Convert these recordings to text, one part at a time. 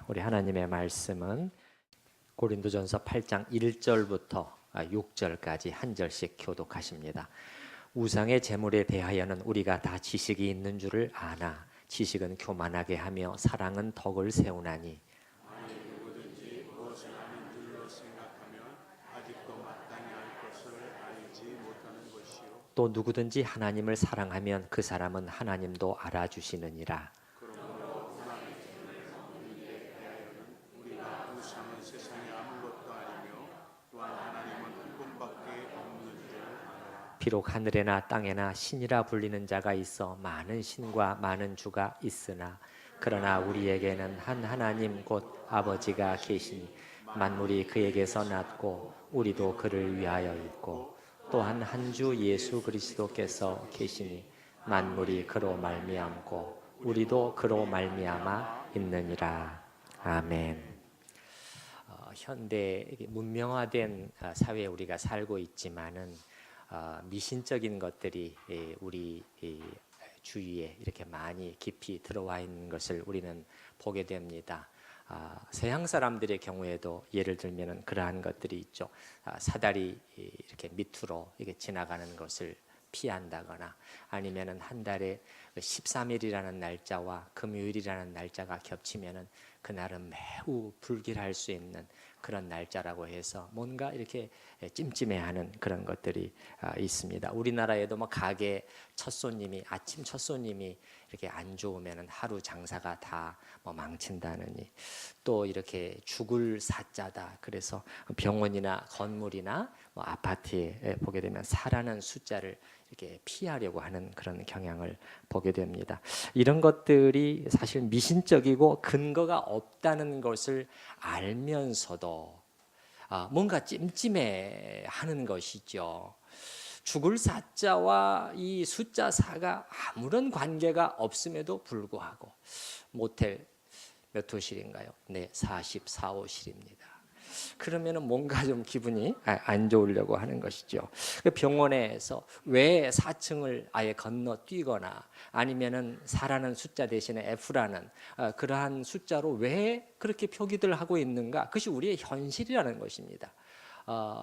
우리 하나님의 말씀은 고린도전서 8장 1절부터 6절까지 한 절씩 교독하십니다. 우상의 제물에 대하여는 우리가 다 지식이 있는 줄을 아나 지식은 교만하게 하며 사랑은 덕을 세우나니 누구든지 무엇을 아는 줄로 생각하면 아직도 마땅히 알 것을 알지 못하는 것이요 또 누구든지 하나님을 사랑하면 그 사람은 하나님도 알아주시느니라. 우리가 우상은 세상에 아무것도 아니며 또한 하나님은 한 분밖에 없는 줄 아노라. 비록 하늘에나 땅에나 신이라 불리는 자가 있어 많은 신과 많은 주가 있으나 그러나 우리에게는 한 하나님 곧 아버지가 계시니 만물이 그에게서 났고 우리도 그를 위하여 있고 또한 한 주 예수 그리스도께서 계시니 만물이 그로 말미암고 우리도 그로 말미암아 있느니라. 아멘. 현대 문명화된 사회에 우리가 살고 있지만은 미신적인 것들이 우리 주위에 이렇게 많이 깊이 들어와 있는 것을 우리는 보게 됩니다. 서양 사람들의 경우에도 예를 들면은 그러한 것들이 있죠. 사다리 이렇게 밑으로 이렇게 지나가는 것을 피한다거나 아니면은 한 달에 13일이라는 날짜와 금요일이라는 날짜가 겹치면은 그날은 매우 불길할 수 있는 그런 날짜라고 해서 뭔가 이렇게 찜찜해하는 그런 것들이 있습니다. 우리나라에도 뭐 가게 첫 손님이 아침 첫 손님이 이렇게 안 좋으면은 하루 장사가 다 뭐 망친다느니 또 이렇게 죽을 사자다. 그래서 병원이나 건물이나 뭐 아파트에 보게 되면 4라는 숫자를 이렇게 피하려고 하는 그런 경향을 보게 됩니다. 이런 것들이 사실 미신적이고 근거가 없다는 것을 알면서도 뭔가 찜찜해하는 것이죠. 죽을 사자와 이 숫자 4가 아무런 관계가 없음에도 불구하고 모텔 몇 호실인가요? 네, 44호실입니다. 그러면은 뭔가 좀 기분이 안 좋으려고 하는 것이죠. 병원에서 왜 4층을 아예 건너뛰거나 아니면은 4라는 숫자 대신에 F라는 그러한 숫자로 왜 그렇게 표기들 하고 있는가? 그것이 우리의 현실이라는 것입니다.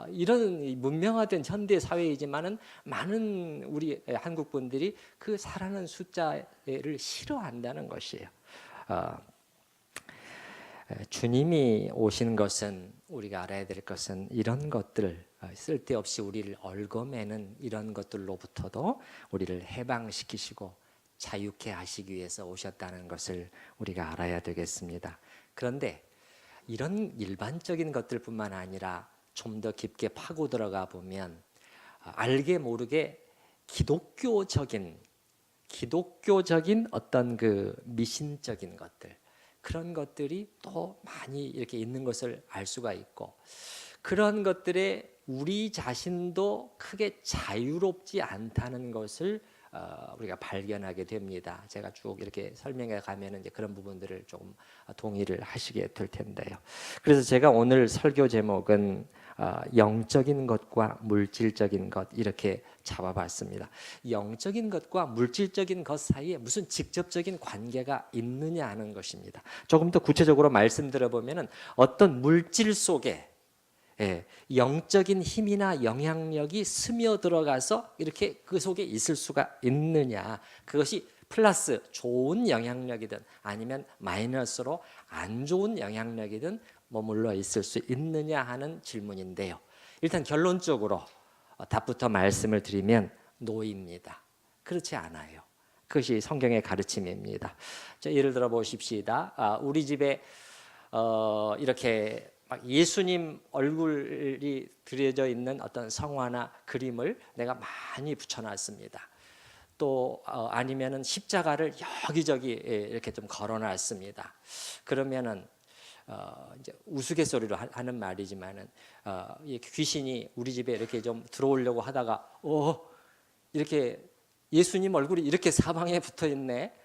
이런 문명화된 현대 사회이지만은 많은 우리 한국 분들이 그 4라는 숫자를 싫어한다는 것이에요. 주님이 오신 것은 우리가 알아야 될 것은 이런 것들 쓸데없이 우리를 얽어매는 이런 것들로부터도 우리를 해방시키시고 자유케 하시기 위해서 오셨다는 것을 우리가 알아야 되겠습니다. 그런데 이런 일반적인 것들뿐만 아니라 좀 더 깊게 파고 들어가 보면 알게 모르게 기독교적인 어떤 그 미신적인 것들 그런 것들이 또 많이 이렇게 있는 것을 알 수가 있고 그런 것들에 우리 자신도 크게 자유롭지 않다는 것을 우리가 발견하게 됩니다. 제가 쭉 이렇게 설명해 가면은 이제 그런 부분들을 조금 동의를 하시게 될 텐데요. 그래서 제가 오늘 설교 제목은 영적인 것과 물질적인 것 이렇게 잡아봤습니다. 영적인 것과 물질적인 것 사이에 무슨 직접적인 관계가 있느냐 하는 것입니다. 조금 더 구체적으로 말씀드려 보면은 어떤 물질 속에 영적인 힘이나 영향력이 스며들어가서 이렇게 그 속에 있을 수가 있느냐. 그것이 플러스 좋은 영향력이든 아니면 마이너스로 안 좋은 영향력이든 머물러 있을 수 있느냐 하는 질문인데요. 일단 결론적으로 답부터 말씀을 드리면 노입니다. 그렇지 않아요. 그것이 성경의 가르침입니다. 예를 들어 보십시다. 우리 집에 이렇게 막 예수님 얼굴이 그려져 있는 어떤 성화나 그림을 내가 많이 붙여놨습니다. 또 아니면은 십자가를 여기저기 이렇게 좀 걸어놨습니다. 그러면은 이제 우스갯소리로 하는 말이지만은 귀신이 우리 집에 이렇게 좀 들어오려고 하다가 이렇게 예수님 얼굴이 이렇게 사방에 붙어 있네.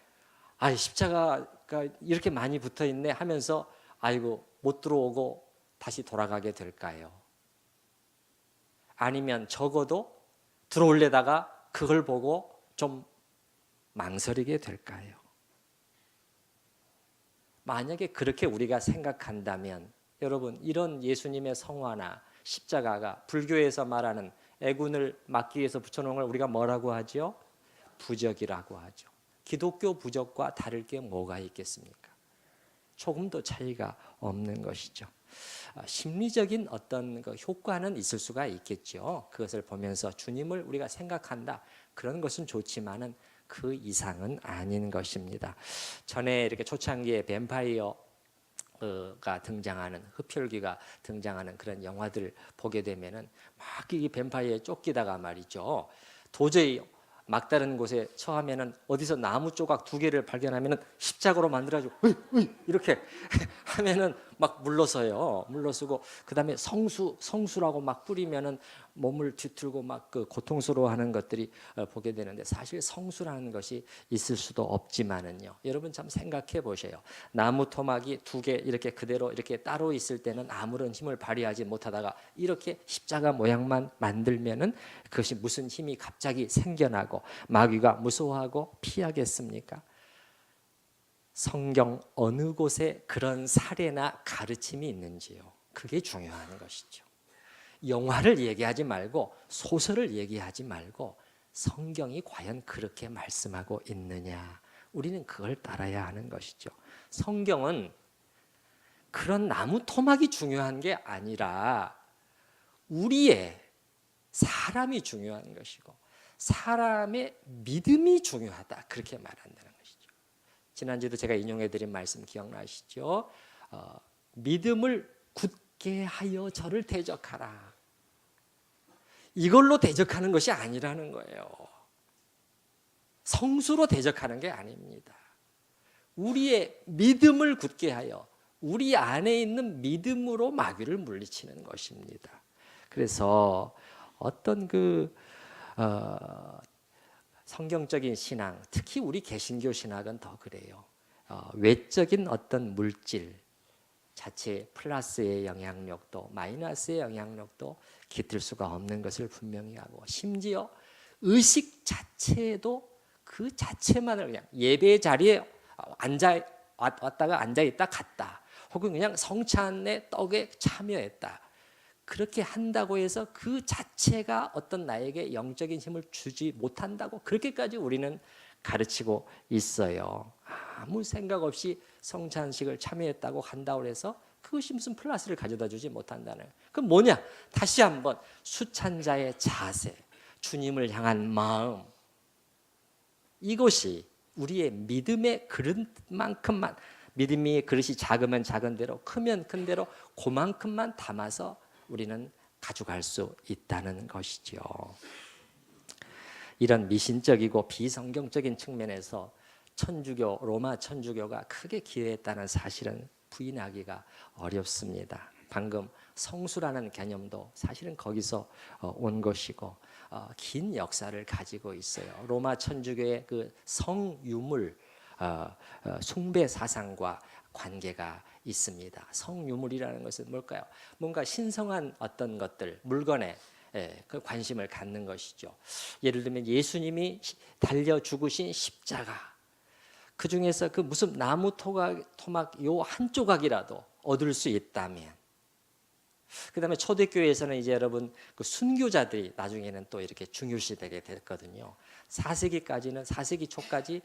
십자가가 이렇게 많이 붙어 있네 하면서 아이고 못 들어오고 다시 돌아가게 될까요? 아니면 적어도 들어올려다가 그걸 보고 좀 망설이게 될까요? 만약에 그렇게 우리가 생각한다면 여러분, 이런 예수님의 성화나 십자가가 불교에서 말하는 애군을 막기 위해서 붙여놓은 걸 우리가 뭐라고 하죠? 부적이라고 하죠. 기독교 부적과 다를 게 뭐가 있겠습니까? 조금도 차이가 없는 것이죠. 심리적인 어떤 그 효과는 있을 수가 있겠죠. 그것을 보면서 주님을 우리가 생각한다, 그런 것은 좋지만은 그 이상은 아닌 것입니다. 전에 이렇게 초창기에 뱀파이어가 등장하는, 흡혈귀가 등장하는 그런 영화들을 보게 되면은 막 이 뱀파이어에 쫓기다가 말이죠, 도저히 막다른 곳에 처하면은 어디서 나무 조각 2개를 발견하면은 십자가로 만들어가지고 이렇게 하면은 막 물러서고, 그다음에 성수라고 막 뿌리면은 몸을 뒤틀고 막 그 고통스러워하는 것들이 보게 되는데, 사실 성수라는 것이 있을 수도 없지만은요, 여러분 참 생각해 보세요. 나무 토막이 2개 이렇게 그대로 이렇게 따로 있을 때는 아무런 힘을 발휘하지 못하다가 이렇게 십자가 모양만 만들면은 그것이 무슨 힘이 갑자기 생겨나고 마귀가 무서워하고 피하겠습니까? 성경 어느 곳에 그런 사례나 가르침이 있는지요, 그게 중요한 것이죠. 영화를 얘기하지 말고 소설을 얘기하지 말고 성경이 과연 그렇게 말씀하고 있느냐, 우리는 그걸 따라야 하는 것이죠. 성경은 그런 나무 토막이 중요한 게 아니라 우리의 사람이 중요한 것이고 사람의 믿음이 중요하다, 그렇게 말한다는 것이죠. 지난주에도 제가 인용해드린 말씀 기억나시죠? 믿음을 굳게 하여 저를 대적하라. 이걸로 대적하는 것이 아니라는 거예요. 성수로 대적하는 게 아닙니다. 우리의 믿음을 굳게 하여 우리 안에 있는 믿음으로 마귀를 물리치는 것입니다. 그래서 어떤 성경적인 신앙, 특히 우리 개신교 신학은 더 그래요. 외적인 어떤 물질 자체 플러스의 영향력도 마이너스의 영향력도 깃들 수가 없는 것을 분명히 하고, 심지어 의식 자체도 그 자체만을 그냥 예배 자리에 왔다가 앉아있다 갔다, 혹은 그냥 성찬의 떡에 참여했다, 그렇게 한다고 해서 그 자체가 어떤 나에게 영적인 힘을 주지 못한다고 그렇게까지 우리는 가르치고 있어요. 아무 생각 없이 성찬식을 참여했다고 한다고 해서 그것이 무슨 플러스를 가져다 주지 못한다는, 그럼 뭐냐? 다시 한번 수찬자의 자세, 주님을 향한 마음, 이것이 우리의 믿음의 그릇만큼만, 믿음의 그릇이 작으면 작은 대로 크면 큰 대로 그만큼만 담아서 우리는 가져갈 수 있다는 것이죠. 이런 미신적이고 비성경적인 측면에서 천주교, 로마 천주교가 크게 기여했다는 사실은 부인하기가 어렵습니다. 방금 성수라는 개념도 사실은 거기서 온 것이고 긴 역사를 가지고 있어요. 로마 천주교의 그 성유물 숭배 사상과 관계가 있습니다. 성유물이라는 것은 뭘까요? 뭔가 신성한 어떤 것들, 물건에 그 관심을 갖는 것이죠. 예를 들면 예수님이 달려 죽으신 십자가, 그 중에서 그 무슨 나무 토막 요 한 조각이라도 얻을 수 있다면, 그 다음에 초대교회에서는 이제 여러분 그 순교자들이 나중에는 또 이렇게 중요시되게 됐거든요. 4세기 초까지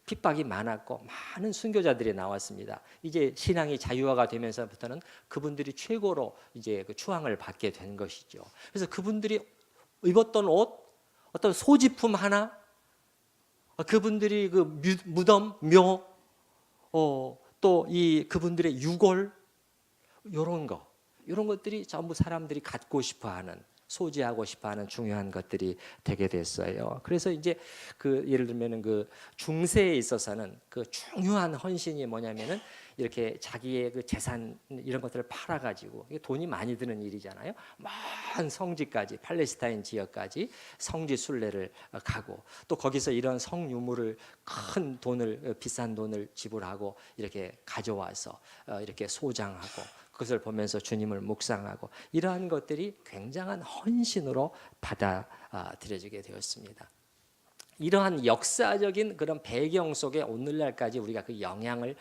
핍박이 많았고 많은 순교자들이 나왔습니다. 이제 신앙이 자유화가 되면서부터는 그분들이 최고로 이제 그 추앙을 받게 된 것이죠. 그래서 그분들이 입었던 옷, 어떤 소지품 하나, 그분들이 그 무덤, 묘, 또 이 그분들의 유골, 이런 것들이 전부 사람들이 갖고 싶어하는, 소지하고 싶어하는 중요한 것들이 되게 됐어요. 그래서 이제 그 예를 들면은 그 중세에 있어서는 그 중요한 헌신이 뭐냐면은 이렇게 자기의 그 재산 이런 것들을 팔아가지고, 이게 돈이 많이 드는 일이잖아요. 먼 성지까지, 팔레스타인 지역까지 성지 순례를 가고, 또 거기서 이런 성유물을 큰 돈을, 비싼 돈을 지불하고 이렇게 가져와서 이렇게 소장하고, 그것을 보면서 주님을 묵상하고, 이러한 것들이 굉장한 헌신으로 받아들여지게 되었습니다. 이러한 역사적인 그런 배경 속에 오늘날까지 우리가 그 영향을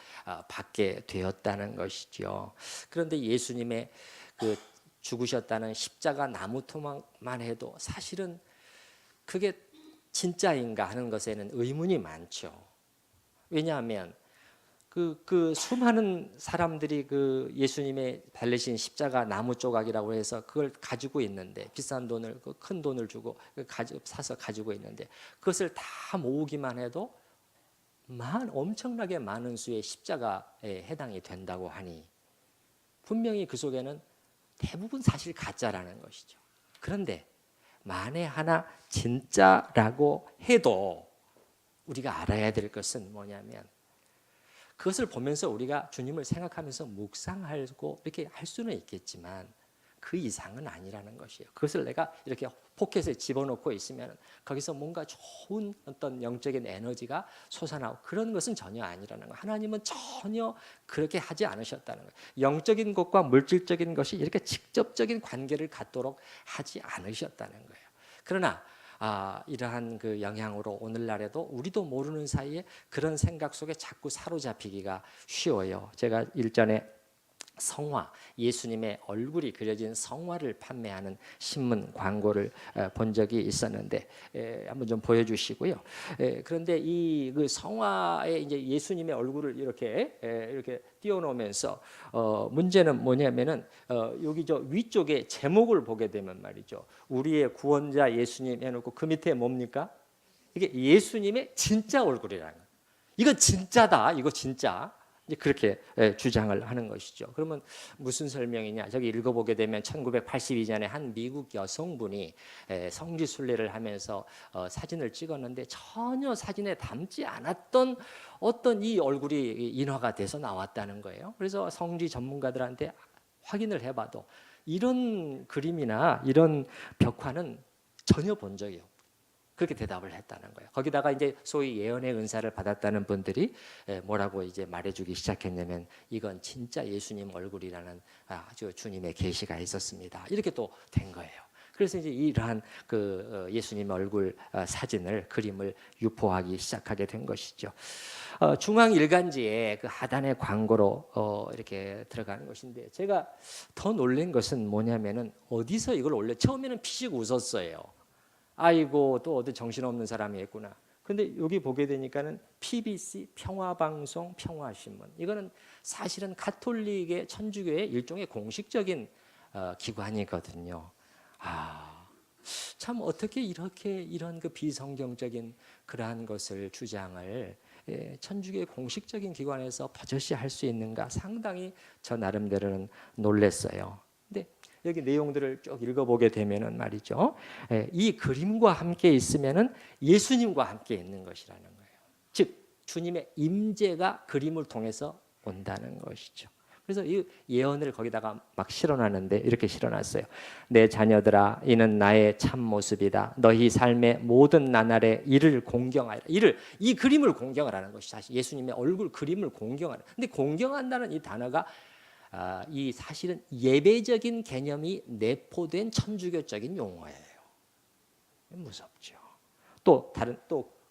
받게 되었다는 것이죠. 그런데 예수님의 그 죽으셨다는 십자가 나무 토막만 해도 사실은 그게 진짜인가 하는 것에는 의문이 많죠. 왜냐하면 그 수많은 사람들이 그 예수님의 달리신 십자가 나무 조각이라고 해서 그걸 가지고 있는데, 비싼 돈을, 그 큰 돈을 주고 사서 가지고 있는데, 그것을 다 모으기만 해도 엄청나게 많은 수의 십자가에 해당이 된다고 하니 분명히 그 속에는 대부분 사실 가짜라는 것이죠. 그런데 만에 하나 진짜라고 해도 우리가 알아야 될 것은 뭐냐면, 그것을 보면서 우리가 주님을 생각하면서 묵상하고 이렇게 할 수는 있겠지만 그 이상은 아니라는 것이에요. 그것을 내가 이렇게 포켓에 집어넣고 있으면 거기서 뭔가 좋은 어떤 영적인 에너지가 솟아나고, 그런 것은 전혀 아니라는 거예요. 하나님은 전혀 그렇게 하지 않으셨다는 거예요. 영적인 것과 물질적인 것이 이렇게 직접적인 관계를 갖도록 하지 않으셨다는 거예요. 그러나 이러한 그 영향으로 오늘날에도 우리도 모르는 사이에 그런 생각 속에 자꾸 사로잡히기가 쉬워요. 제가 일전에 성화, 예수님의 얼굴이 그려진 성화를 판매하는 신문 광고를 본 적이 있었는데, 한번 좀 보여주시고요. 그런데 이 그 성화에 이제 예수님의 얼굴을 이렇게 띄워놓으면서 문제는 뭐냐면은 여기 저 위쪽에 제목을 보게 되면 말이죠, 우리의 구원자 예수님 해놓고 그 밑에 뭡니까? 이게 예수님의 진짜 얼굴이라는 거예요. 이거 진짜다, 이거 진짜. 이제 그렇게 주장을 하는 것이죠. 그러면 무슨 설명이냐? 저기 읽어보게 되면 1982년에 한 미국 여성분이 성지 순례를 하면서 사진을 찍었는데 전혀 사진에 담지 않았던 어떤 이 얼굴이 인화가 돼서 나왔다는 거예요. 그래서 성지 전문가들한테 확인을 해봐도 이런 그림이나 이런 벽화는 전혀 본 적이 없고, 그렇게 대답을 했다는 거예요. 거기다가 이제 소위 예언의 은사를 받았다는 분들이 뭐라고 이제 말해주기 시작했냐면, 이건 진짜 예수님 얼굴이라는 아주 주님의 계시가 있었습니다. 이렇게 또 된 거예요. 그래서 이제 이러한 그 예수님 얼굴 사진을, 그림을 유포하기 시작하게 된 것이죠. 중앙 일간지에 그 하단의 광고로 이렇게 들어가는 것인데, 제가 더 놀란 것은 뭐냐면은 어디서 이걸 처음에는 피식 웃었어요. 아이고, 또 어디 정신없는 사람이 있구나. 근데 여기 보게 되니까는 PBC 평화방송 평화신문, 이거는 사실은 가톨릭의 천주교의 일종의 공식적인 기관이거든요. 참 어떻게 이렇게 이런 그 비성경적인 그러한 것을 주장을 천주교의 공식적인 기관에서 버젓이 할 수 있는가, 상당히 저 나름대로는 놀랐어요. 근데 여기 내용들을 쭉 읽어보게 되면은 말이죠, 이 그림과 함께 있으면은 예수님과 함께 있는 것이라는 거예요. 즉 주님의 임재가 그림을 통해서 온다는 것이죠. 그래서 이 예언을 거기다가 막 실어놨는데 이렇게 실어놨어요. 내 자녀들아, 이는 나의 참 모습이다. 너희 삶의 모든 나날에 이를 공경하라. 이 그림을 공경하라는 것이 사실 예수님의 얼굴 그림을 공경하라. 근데 공경한다는 이 단어가 이 사실은 예배적인 개념이 내포된 천주교적인 용어예요. 무섭죠. 또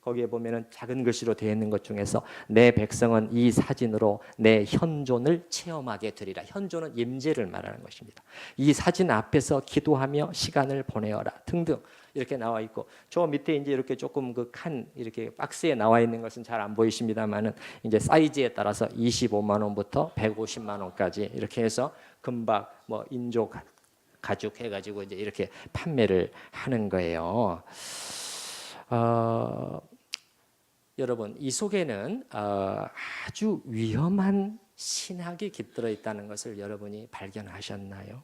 거기에 보면은 작은 글씨로 되어 있는 것 중에서 내 백성은 이 사진으로 내 현존을 체험하게 되리라. 현존은 임재를 말하는 것입니다. 이 사진 앞에서 기도하며 시간을 보내어라 등등 이렇게 나와 있고, 저 밑에 이제 이렇게 조금 그 칸 이렇게 박스에 나와 있는 것은 잘 안 보이십니다만은 이제 사이즈에 따라서 25만 원부터 150만 원까지 이렇게 해서 금박 뭐 인조 가죽 해가지고 이제 이렇게 판매를 하는 거예요. 여러분, 이 속에는 아주 위험한 신학이 깃들어 있다는 것을 여러분이 발견하셨나요?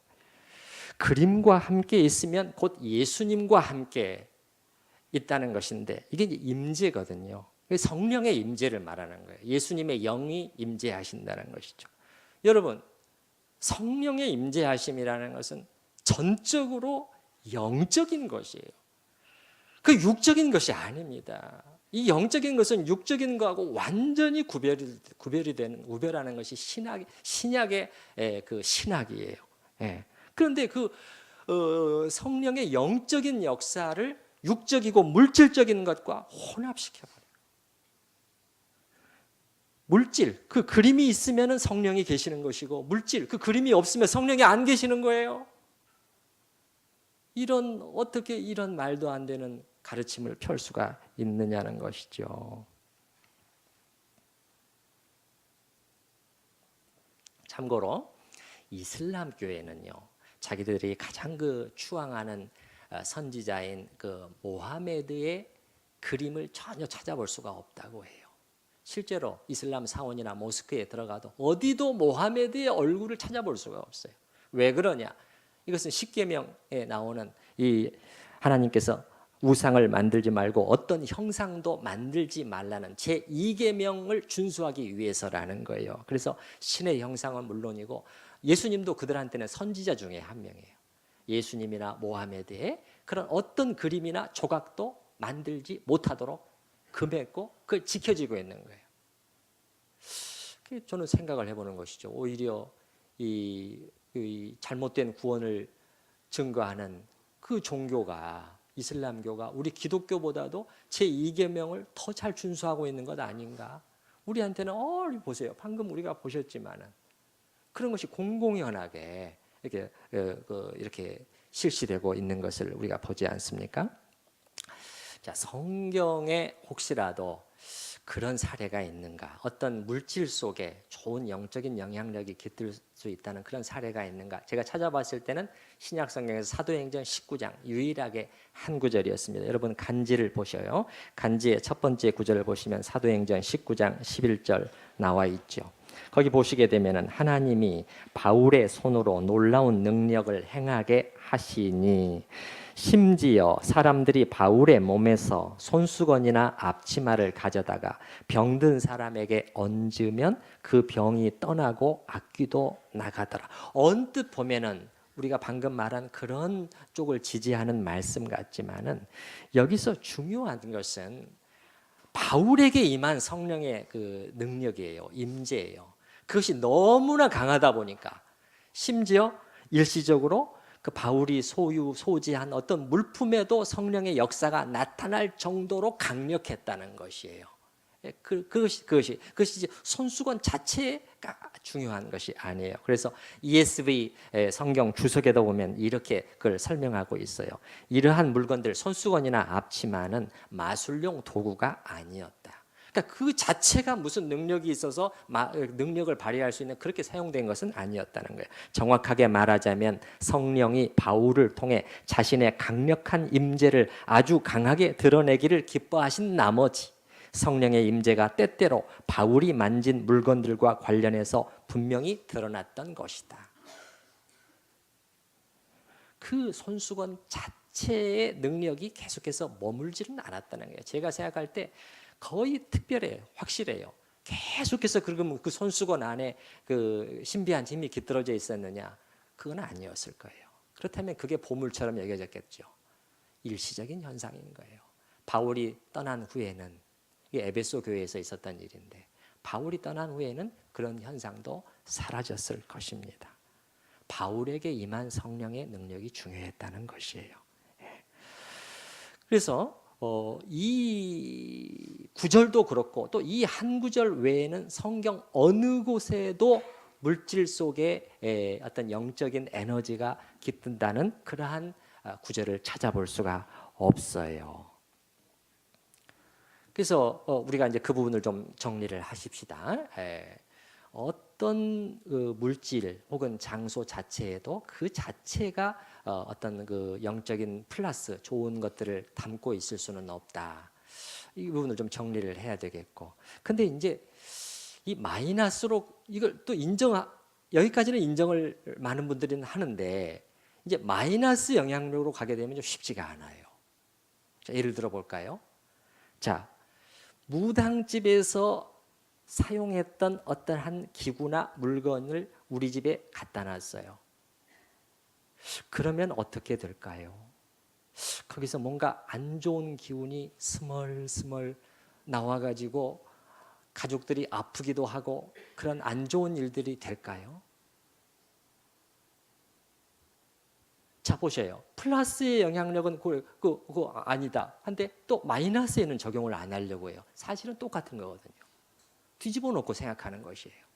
그림과 함께 있으면 곧 예수님과 함께 있다는 것인데, 이게 이제 임재거든요. 성령의 임재를 말하는 거예요. 예수님의 영이 임재하신다는 것이죠. 여러분, 성령의 임재하심이라는 것은 전적으로 영적인 것이에요. 그 육적인 것이 아닙니다. 이 영적인 것은 육적인 것하고 완전히 구별이 되는, 우별하는 것이 신약의 그 신학이에요. 그런데 그 성령의 영적인 역사를 육적이고 물질적인 것과 혼합시켜버려요. 물질, 그 그림이 있으면 성령이 계시는 것이고 물질, 그 그림이 없으면 성령이 안 계시는 거예요. 어떻게 이런 말도 안 되는 가르침을 펼 수가 있느냐는 것이죠. 참고로 이슬람 교회는요, 자기들이 가장 추앙하는 선지자인 모하메드의 그림을 전혀 찾아볼 수가 없다고 해요. 실제로 이슬람 사원이나 모스크에 들어가도 어디도 모하메드의 얼굴을 찾아볼 수가 없어요. 왜 그러냐? 이것은 십계명에 나오는 이 하나님께서 우상을 만들지 말고 어떤 형상도 만들지 말라는 제2계명을 준수하기 위해서라는 거예요. 그래서 신의 형상은 물론이고 예수님도 그들한테는 선지자 중에 한 명이에요. 예수님이나 모하메드의 그런 어떤 그림이나 조각도 만들지 못하도록 금했고 그걸 지켜지고 있는 거예요. 저는 생각을 해보는 것이죠. 오히려 이 잘못된 구원을 증거하는 그 종교가, 이슬람교가 우리 기독교보다도 제2계명을 더 잘 준수하고 있는 것 아닌가? 우리한테는 보세요. 방금 우리가 보셨지만은 그런 것이 공공연하게 이렇게 실시되고 있는 것을 우리가 보지 않습니까? 자, 성경에 혹시라도 그런 사례가 있는가? 어떤 물질 속에 좋은 영적인 영향력이 깃들 수 있다는 그런 사례가 있는가? 제가 찾아봤을 때는 신약 성경에서 사도행전 19장 유일하게 한 구절이었습니다. 여러분 간지를 보셔요. 간지의 첫 번째 구절을 보시면 사도행전 19장 11절 나와 있죠. 거기 보시게 되면은 하나님이 바울의 손으로 놀라운 능력을 행하게 하시니 심지어 사람들이 바울의 몸에서 손수건이나 앞치마를 가져다가 병든 사람에게 얹으면 그 병이 떠나고 악귀도 나가더라. 언뜻 보면은 우리가 방금 말한 그런 쪽을 지지하는 말씀 같지만은 여기서 중요한 것은 바울에게 임한 성령의 그 능력이에요. 임재예요. 그것이 너무나 강하다 보니까 심지어 일시적으로 그 바울이 소지한 어떤 물품에도 성령의 역사가 나타날 정도로 강력했다는 것이에요. 그것이 이제 손수건 자체가 중요한 것이 아니에요. 그래서 ESV 성경 주석에도 보면 이렇게 그걸 설명하고 있어요. 이러한 물건들, 손수건이나 앞치마는 마술용 도구가 아니었다. 그러니까 그 자체가 무슨 능력이 있어서 능력을 발휘할 수 있는 그렇게 사용된 것은 아니었다는 거예요. 정확하게 말하자면 성령이 바울을 통해 자신의 강력한 임재를 아주 강하게 드러내기를 기뻐하신 나머지 성령의 임재가 때때로 바울이 만진 물건들과 관련해서 분명히 드러났던 것이다. 그 손수건 자체의 능력이 계속해서 머물지는 않았다는 거예요. 제가 생각할 때 거의 특별해요. 확실해요. 계속해서 그러면 그 손수건 안에 그 신비한 힘이 깃들어져 있었느냐? 그건 아니었을 거예요. 그렇다면 그게 보물처럼 여겨졌겠죠. 일시적인 현상인 거예요. 바울이 떠난 후에는 이게 에베소 교회에서 있었던 일인데 바울이 떠난 후에는 그런 현상도 사라졌을 것입니다. 바울에게 임한 성령의 능력이 중요했다는 것이에요. 그래서 이 구절도 그렇고 또 이 한 구절 외에는 성경 어느 곳에도 물질 속에 어떤 영적인 에너지가 깃든다는 그러한 구절을 찾아볼 수가 없어요. 그래서 우리가 이제 그 부분을 좀 정리를 하십시다. 어떤 물질 혹은 장소 자체에도 그 자체가 어떤 그 영적인 플러스 좋은 것들을 담고 있을 수는 없다. 이 부분을 좀 정리를 해야 되겠고. 근데 이제 이 마이너스로 이걸 또 여기까지는 인정을 많은 분들은 하는데 이제 마이너스 영향력으로 가게 되면 좀 쉽지가 않아요. 자, 예를 들어 볼까요? 자, 무당집에서 사용했던 어떠한 기구나 물건을 우리 집에 갖다 놨어요. 그러면 어떻게 될까요? 거기서 뭔가 안 좋은 기운이 스멀스멀 나와가지고 가족들이 아프기도 하고 그런 안 좋은 일들이 될까요? 자 보셔요. 플러스의 영향력은 그거 아니다. 한데 또 마이너스에는 적용을 안 하려고 해요. 사실은 똑같은 거거든요. 뒤집어 놓고 생각하는 것이에요.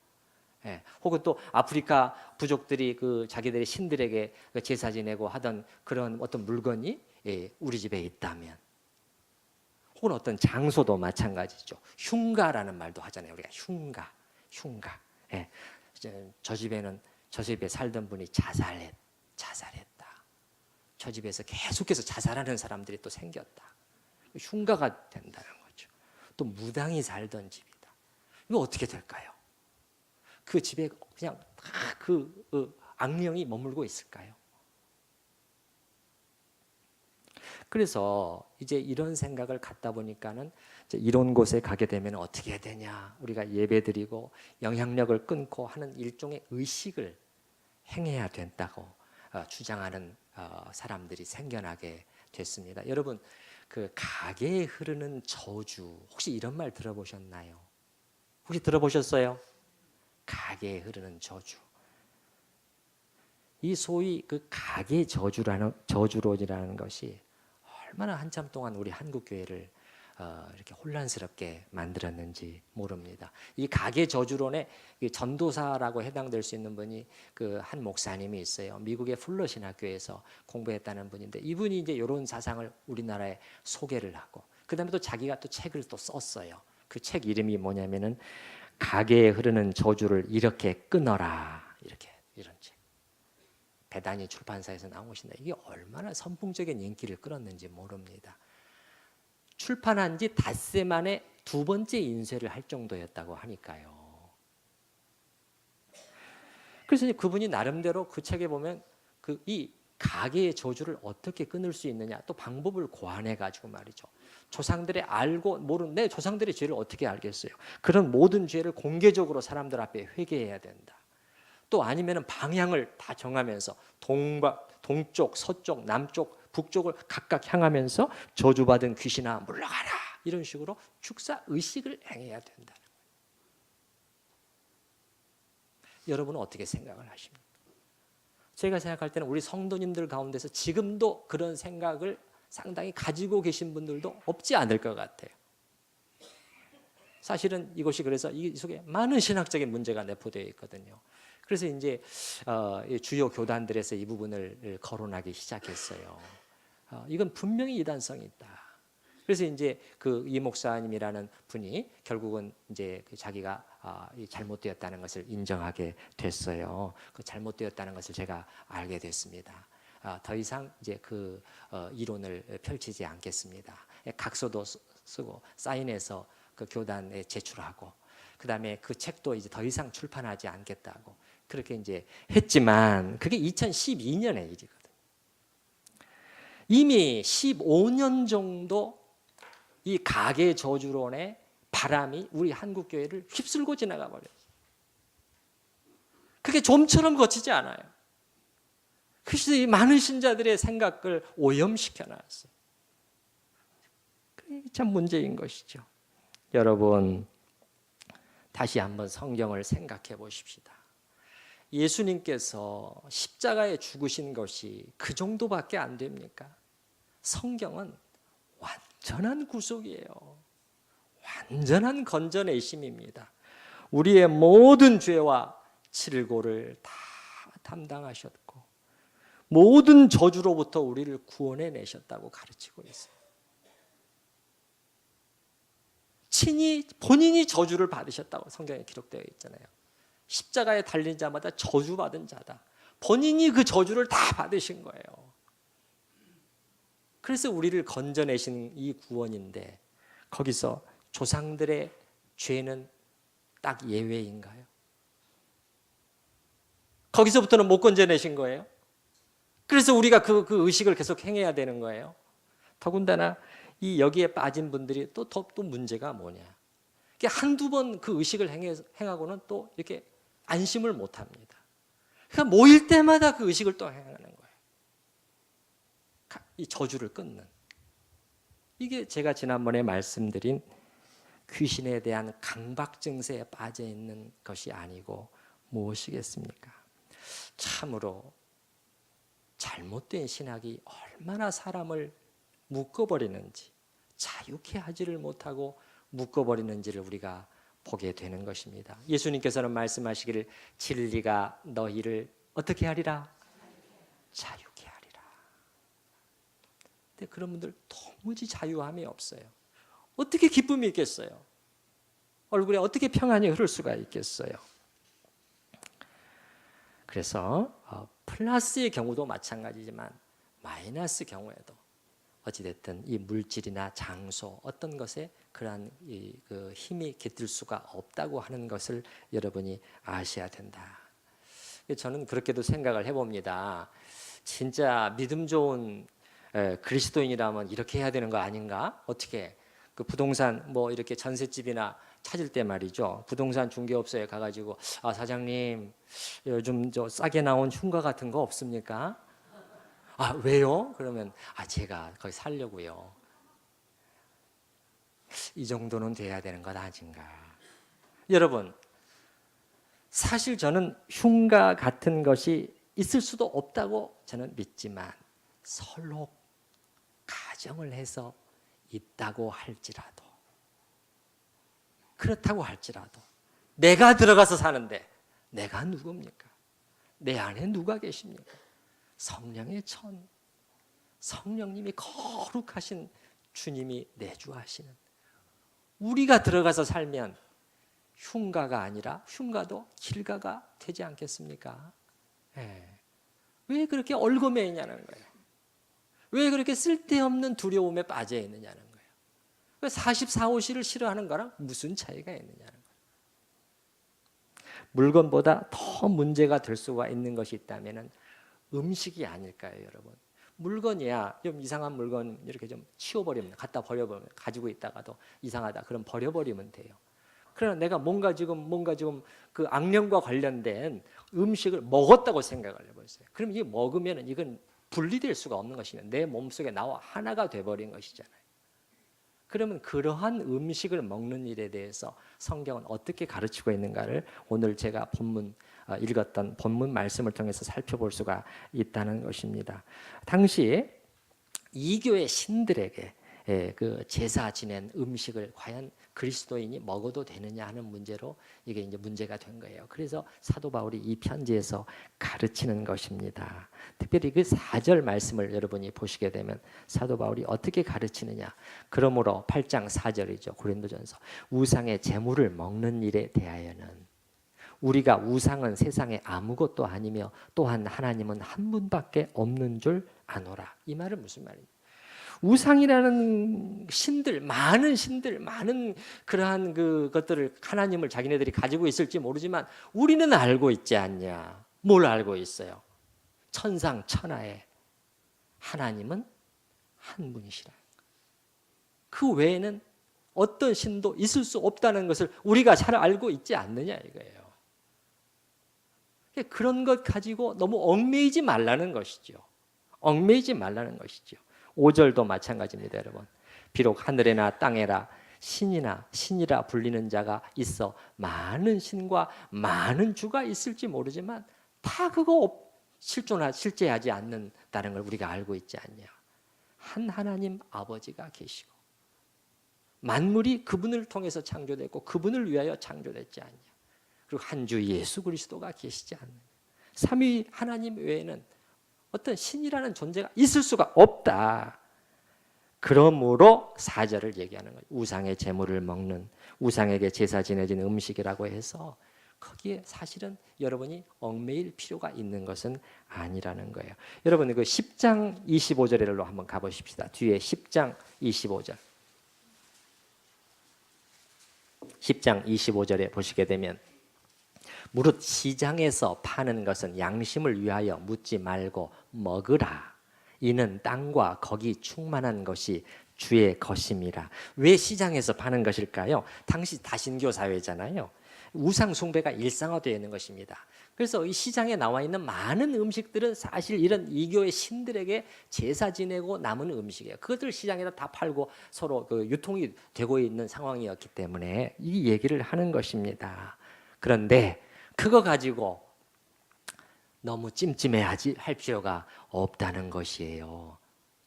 예. 혹은 또 아프리카 부족들이 그 자기들의 신들에게 제사 지내고 하던 그런 어떤 물건이 우리 집에 있다면, 혹은 어떤 장소도 마찬가지죠. 흉가라는 말도 하잖아요. 우리가 흉가. 예. 저 집에 살던 분이 자살했다. 저 집에서 계속해서 자살하는 사람들이 또 생겼다. 흉가가 된다는 거죠. 또 무당이 살던 집이다. 이거 어떻게 될까요? 그 집에 그냥 다 그 악령이 머물고 있을까요? 그래서 이제 이런 생각을 갖다 보니까는 이제 이런 곳에 가게 되면 어떻게 해야 되냐? 우리가 예배드리고 영향력을 끊고 하는 일종의 의식을 행해야 된다고 주장하는 사람들이 생겨나게 됐습니다. 여러분, 그 가게에 흐르는 저주, 혹시 이런 말 들어보셨나요? 혹시 들어보셨어요? 가게에 흐르는 저주. 이 소위 그 가게 저주론이라는 것이 얼마나 한참 동안 우리 한국 교회를 이렇게 혼란스럽게 만들었는지 모릅니다. 이 가계 저주론의 전도사라고 해당될 수 있는 분이 그 한 목사님이 있어요. 미국의 플러 신학교에서 공부했다는 분인데, 이분이 이제 이런 사상을 우리나라에 소개를 하고, 그다음에 또 자기가 또 책을 또 썼어요. 그 책 이름이 뭐냐면은 가계에 흐르는 저주를 이렇게 끊어라, 이런 책. 배단위 출판사에서 나오신다. 이게 얼마나 선풍적인 인기를 끌었는지 모릅니다. 출판한 지 닷새 만에 2번째 인쇄를 할 정도였다고 하니까요. 그래서 그분이 나름대로 그 책에 보면 이 가계의 저주를 어떻게 끊을 수 있느냐, 또 방법을 고안해 가지고 말이죠. 조상들의 알고 모르는, 내 조상들의 죄를 어떻게 알겠어요? 그런 모든 죄를 공개적으로 사람들 앞에 회개해야 된다. 또 아니면은 방향을 다 정하면서 동쪽, 서쪽, 남쪽, 북쪽을 각각 향하면서 저주받은 귀신아 물러가라, 이런 식으로 축사 의식을 행해야 된다는 거예요. 여러분은 어떻게 생각을 하십니까? 제가 생각할 때는 우리 성도님들 가운데서 지금도 그런 생각을 상당히 가지고 계신 분들도 없지 않을 것 같아요. 사실은 이것이, 그래서 이 속에 많은 신학적인 문제가 내포되어 있거든요. 그래서 이제 주요 교단들에서 이 부분을 거론하기 시작했어요. 이건 분명히 이단성이 있다. 그래서 이제 이 목사님이라는 분이 결국은 이제 자기가 잘못되었다는 것을 인정하게 됐어요. 그 잘못되었다는 것을 제가 알게 됐습니다. 더 이상 이제 그 이론을 펼치지 않겠습니다. 각서도 쓰고 사인해서 그 교단에 제출하고, 그 다음에 그 책도 이제 더 이상 출판하지 않겠다고 그렇게 이제 했지만, 그게 2012년의 일이거든요. 이미 15년 정도 이 가계 저주론의 바람이 우리 한국 교회를 휩쓸고 지나가 버렸어요. 그게 좀처럼 거치지 않아요. 그래서 이 많은 신자들의 생각을 오염시켜 놨어요. 그게 참 문제인 것이죠. 여러분, 다시 한번 성경을 생각해 보십시다. 예수님께서 십자가에 죽으신 것이 그 정도밖에 안 됩니까? 성경은 완전한 구속이에요. 완전한 건져내심입니다. 우리의 모든 죄와 질고를 다 담당하셨고 모든 저주로부터 우리를 구원해 내셨다고 가르치고 있어요. 본인이 저주를 받으셨다고 성경에 기록되어 있잖아요. 십자가에 달린 자마다 저주받은 자다. 본인이 그 저주를 다 받으신 거예요. 그래서 우리를 건져내신 이 구원인데, 거기서 조상들의 죄는 딱 예외인가요? 거기서부터는 못 건져내신 거예요. 그래서 우리가 그 의식을 계속 행해야 되는 거예요. 더군다나 이 여기에 빠진 분들이 또 문제가 뭐냐? 한두 번 그 의식을 행하고는 또 이렇게 안심을 못 합니다. 그러니까 모일 때마다 그 의식을 또 행하는 거예요. 이 저주를 끊는. 이게 제가 지난번에 말씀드린 귀신에 대한 강박 증세에 빠져 있는 것이 아니고 무엇이겠습니까? 참으로 잘못된 신학이 얼마나 사람을 묶어버리는지, 자유케 하지를 못하고 묶어버리는지를 우리가 보게 되는 것입니다. 예수님께서는 말씀하시기를 진리가 너희를 어떻게 하리라? 자유케 하리라. 근데 그런 분들 도무지 자유함이 없어요. 어떻게 기쁨이 있겠어요? 얼굴에 어떻게 평안이 흐를 수가 있겠어요? 그래서 플러스의 경우도 마찬가지지만 마이너스 경우에도 어찌됐든 이 물질이나 장소 어떤 것에 그러한 그 힘이 깃들 수가 없다고 하는 것을 여러분이 아셔야 된다. 저는 그렇게도 생각을 해봅니다. 진짜 믿음 좋은 그리스도인이라면 이렇게 해야 되는 거 아닌가? 어떻게 그 부동산 뭐 이렇게 전셋집이나 찾을 때 말이죠. 부동산 중개업소에 가가지고 사장님 요즘 저 싸게 나온 흉가 같은 거 없습니까? 왜요? 그러면 제가 거기 살려고요. 이 정도는 돼야 되는 것 아닌가? 여러분, 사실 저는 흉가 같은 것이 있을 수도 없다고 저는 믿지만 설로 가정을 해서 있다고 할지라도, 그렇다고 할지라도 내가 들어가서 사는데 내가 누굽니까? 내 안에 누가 계십니까? 성령의 천, 성령님이 거룩하신 주님이 내주하시는, 우리가 들어가서 살면 흉가가 아니라 흉가도 길가가 되지 않겠습니까? 왜 그렇게 얼거매이냐는 거예요. 왜 그렇게 쓸데없는 두려움에 빠져 있느냐는 거예요. 왜 44호시를 싫어하는 거랑 무슨 차이가 있느냐는 거예요. 물건보다 더 문제가 될 수가 있는 것이 있다면 음식이 아닐까요, 여러분? 물건이야 좀 이상한 물건 이렇게 좀 치워버리면, 갖다 버려버리면, 가지고 있다가도 이상하다 그럼 버려버리면 돼요. 그러나 내가 뭔가 지금 그 악령과 관련된 음식을 먹었다고 생각을 해보세요. 그럼 이게 먹으면 이건 분리될 수가 없는 것이냐, 내 몸속에 나와 하나가 돼버린 것이잖아요. 그러면 그러한 음식을 먹는 일에 대해서 성경은 어떻게 가르치고 있는가를 오늘 제가 읽었던 본문 말씀을 통해서 살펴볼 수가 있다는 것입니다. 당시 이교의 신들에게 그 제사 지낸 음식을 과연 그리스도인이 먹어도 되느냐 하는 문제로 이게 이제 문제가 된 거예요. 그래서 사도 바울이 이 편지에서 가르치는 것입니다. 특별히 그 4절 말씀을 여러분이 보시게 되면 사도 바울이 어떻게 가르치느냐. 그러므로 8장 4절이죠. 고린도전서. 우상의 제물을 먹는 일에 대하여는 우리가 우상은 세상에 아무것도 아니며 또한 하나님은 한 분밖에 없는 줄 아노라. 이 말은 무슨 말입니까? 우상이라는 신들, 많은 그러한 그것들을 하나님을 자기네들이 가지고 있을지 모르지만 우리는 알고 있지 않냐? 뭘 알고 있어요? 천상천하에 하나님은 한 분이시라. 그 외에는 어떤 신도 있을 수 없다는 것을 우리가 잘 알고 있지 않느냐 이거예요. 그런 것 가지고 너무 얽매이지 말라는 것이죠. 얽매이지 말라는 것이죠. 5절도 마찬가지입니다, 여러분. 비록 하늘에나 땅에나 신이라 불리는 자가 있어 많은 신과 많은 주가 있을지 모르지만 다 그거 실제하지 않는다는 걸 우리가 알고 있지 않냐. 한 하나님 아버지가 계시고 만물이 그분을 통해서 창조됐고 그분을 위하여 창조됐지 않냐. 그리고 한 주 예수 그리스도가 계시지 않느냐. 삼위 하나님 외에는 어떤 신이라는 존재가 있을 수가 없다. 그러므로 4절을 얘기하는 거예요. 우상의 제물을 먹는, 우상에게 제사 지내진 음식이라고 해서 거기에 사실은 여러분이 얽매일 필요가 있는 것은 아니라는 거예요. 여러분 그 10장 25절로 한번 가보십시다. 뒤에 10장 25절. 10장 25절에 보시게 되면 무릇 시장에서 파는 것은 양심을 위하여 묻지 말고 먹으라. 이는 땅과 거기 충만한 것이 주의 것임이라. 왜 시장에서 파는 것일까요? 당시 다신교 사회잖아요. 우상 숭배가 일상화되어 있는 것입니다. 그래서 이 시장에 나와 있는 많은 음식들은 사실 이런 이교의 신들에게 제사 지내고 남은 음식이에요. 그것들을 시장에다 다 팔고 서로 그 유통이 되고 있는 상황이었기 때문에 이 얘기를 하는 것입니다. 그런데 그거 가지고 너무 찜찜해하지 할 필요가 없다는 것이에요.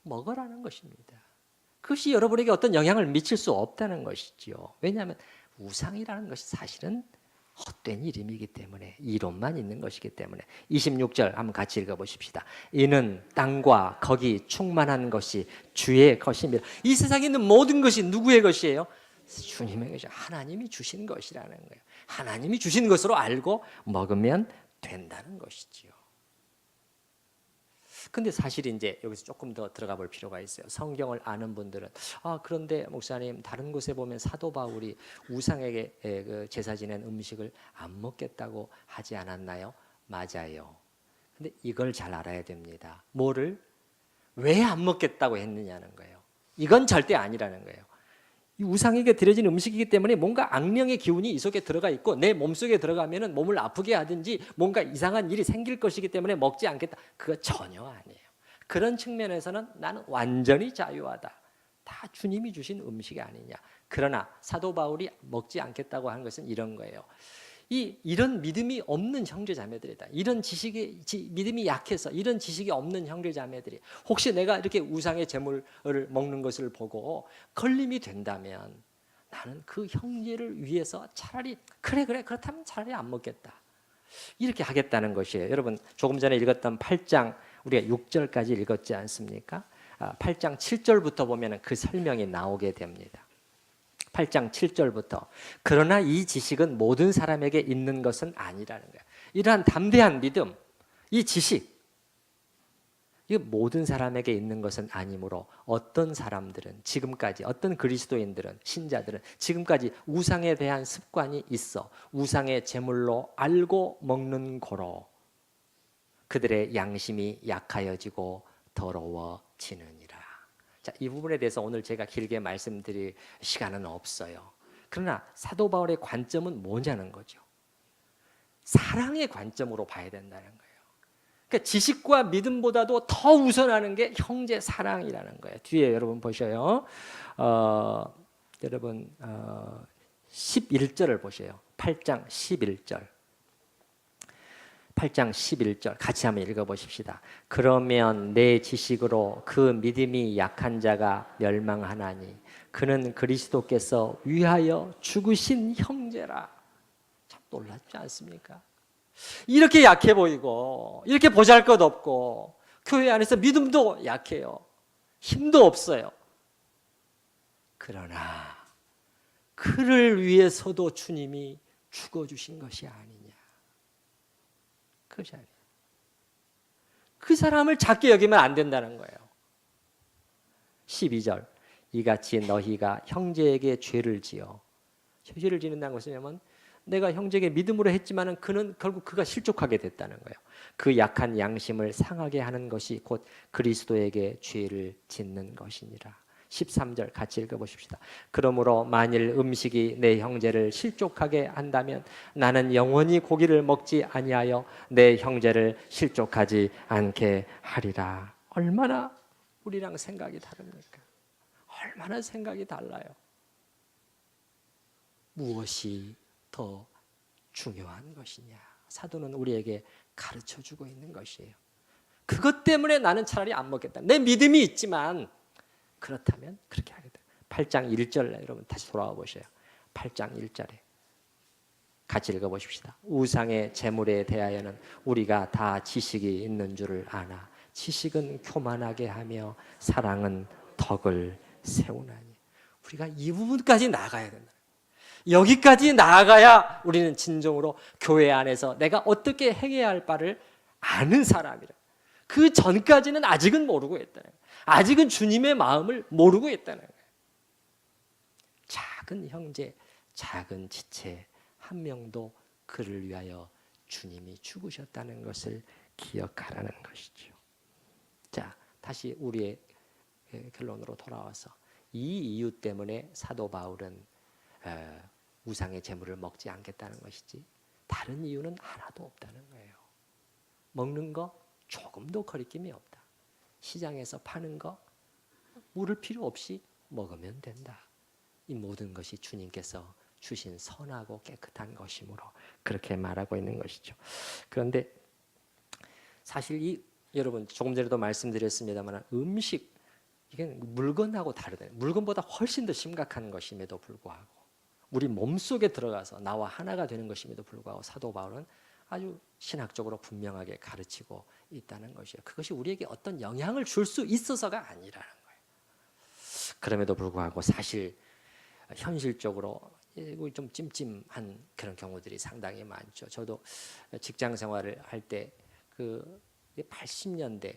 먹으라는 것입니다. 그것이 여러분에게 어떤 영향을 미칠 수 없다는 것이지요. 왜냐하면 우상이라는 것이 사실은 헛된 이름이기 때문에, 이론만 있는 것이기 때문에. 26절 한번 같이 읽어보십시다. 이는 땅과 거기 충만한 것이 주의 것입니다. 이 세상에 있는 모든 것이 누구의 것이에요? 주님의 것이, 하나님이 주신 것이라는 거예요. 하나님이 주신 것으로 알고 먹으면 된다는 것이지요. 근데 사실 이제 여기서 조금 더 들어가 볼 필요가 있어요. 성경을 아는 분들은 그런데 목사님, 다른 곳에 보면 사도 바울이 우상에게 그 제사 지낸 음식을 안 먹겠다고 하지 않았나요? 맞아요. 근데 이걸 잘 알아야 됩니다. 뭐를 왜 안 먹겠다고 했느냐는 거예요. 이건 절대 아니라는 거예요. 이 우상에게 드려진 음식이기 때문에 뭔가 악령의 기운이 이 속에 들어가 있고 내 몸속에 들어가면은 몸을 아프게 하든지 뭔가 이상한 일이 생길 것이기 때문에 먹지 않겠다. 그거 전혀 아니에요. 그런 측면에서는 나는 완전히 자유하다. 다 주님이 주신 음식이 아니냐. 그러나 사도 바울이 먹지 않겠다고 하는 것은 이런 거예요. 이런 믿음이 없는 형제자매들이다. 이런 믿음이 약해서 이런 지식이 없는 형제자매들이 혹시 내가 이렇게 우상의 제물을 먹는 것을 보고 걸림이 된다면 나는 그 형제를 위해서 차라리 그래 그렇다면 차라리 안 먹겠다. 이렇게 하겠다는 것이에요. 여러분 조금 전에 읽었던 8장 우리가 6절까지 읽었지 않습니까? 8장 7절부터 보면 그 설명이 나오게 됩니다. 8장 7절부터 그러나 이 지식은 모든 사람에게 있는 것은 아니라는 거예요. 이러한 담대한 믿음, 이 지식, 이거 모든 사람에게 있는 것은 아니므로 어떤 사람들은 지금까지, 어떤 그리스도인들은, 신자들은 지금까지 우상에 대한 습관이 있어 우상의 제물로 알고 먹는 고로 그들의 양심이 약하여지고 더러워지느니라. 자, 이 부분에 대해서 오늘 제가 길게 말씀드릴 시간은 없어요. 그러나 사도 바울의 관점은 뭐냐는 거죠. 사랑의 관점으로 봐야 된다는 거예요. 그러니까 지식과 믿음보다도 더 우선하는 게 형제 사랑이라는 거예요. 뒤에 여러분 보셔요. 여러분 11절을 보세요. 8장 11절. 8장 11절 같이 한번 읽어보십시다. 그러면 내 지식으로 그 믿음이 약한 자가 멸망하나니 그는 그리스도께서 위하여 죽으신 형제라. 참 놀랍지 않습니까? 이렇게 약해 보이고 이렇게 보잘것없고 교회 안에서 믿음도 약해요. 힘도 없어요. 그러나 그를 위해서도 주님이 죽어주신 것이 아니냐. 그것이 아니에요. 그 사람을 작게 여기면 안 된다는 거예요. 12절 이같이 너희가 형제에게 죄를 지어 죄를 지는다는 것은 뭐냐면 내가 형제에게 믿음으로 했지만은 그는 결국 그가 실족하게 됐다는 거예요. 그 약한 양심을 상하게 하는 것이 곧 그리스도에게 죄를 짓는 것이니라. 13절 같이 읽어보십시다. 그러므로 만일 음식이 내 형제를 실족하게 한다면 나는 영원히 고기를 먹지 아니하여 내 형제를 실족하지 않게 하리라. 얼마나 우리랑 생각이 다릅니까? 얼마나 생각이 달라요. 무엇이 더 중요한 것이냐. 사도는 우리에게 가르쳐주고 있는 것이에요. 그것 때문에 나는 차라리 안 먹겠다. 내 믿음이 있지만 그렇다면 그렇게 하게 돼요. 8장 1절 여러분 다시 돌아와 보셔요. 8장 1절에 같이 읽어보십시다. 우상의 제물에 대하여는 우리가 다 지식이 있는 줄을 아나 지식은 교만하게 하며 사랑은 덕을 세우나니. 우리가 이 부분까지 나아가야 된다. 여기까지 나아가야 우리는 진정으로 교회 안에서 내가 어떻게 행해야 할 바를 아는 사람이라. 그 전까지는 아직은 모르고 있다는 거예요. 아직은 주님의 마음을 모르고 있다는 거예요. 작은 형제, 작은 지체 한 명도 그를 위하여 주님이 죽으셨다는 것을 기억하라는 것이죠. 자, 다시 우리의 결론으로 돌아와서 이 이유 때문에 사도 바울은 우상의 제물을 먹지 않겠다는 것이지 다른 이유는 하나도 없다는 거예요. 먹는 거 조금도 거리낌이 없다. 시장에서 파는 거 물을 필요 없이 먹으면 된다. 이 모든 것이 주님께서 주신 선하고 깨끗한 것이므로 그렇게 말하고 있는 것이죠. 그런데 사실 여러분 조금 전에도 말씀드렸습니다만 음식 이게 물건하고 다르다. 물건보다 훨씬 더 심각한 것임에도 불구하고 우리 몸속에 들어가서 나와 하나가 되는 것임에도 불구하고 사도 바울은 아주 신학적으로 분명하게 가르치고 있다는 것이에요. 그것이 우리에게 어떤 영향을 줄 수 있어서가 아니라는 거예요. 그럼에도 불구하고 사실 현실적으로 좀 찜찜한 그런 경우들이 상당히 많죠. 저도 직장 생활을 할 때 그 80년대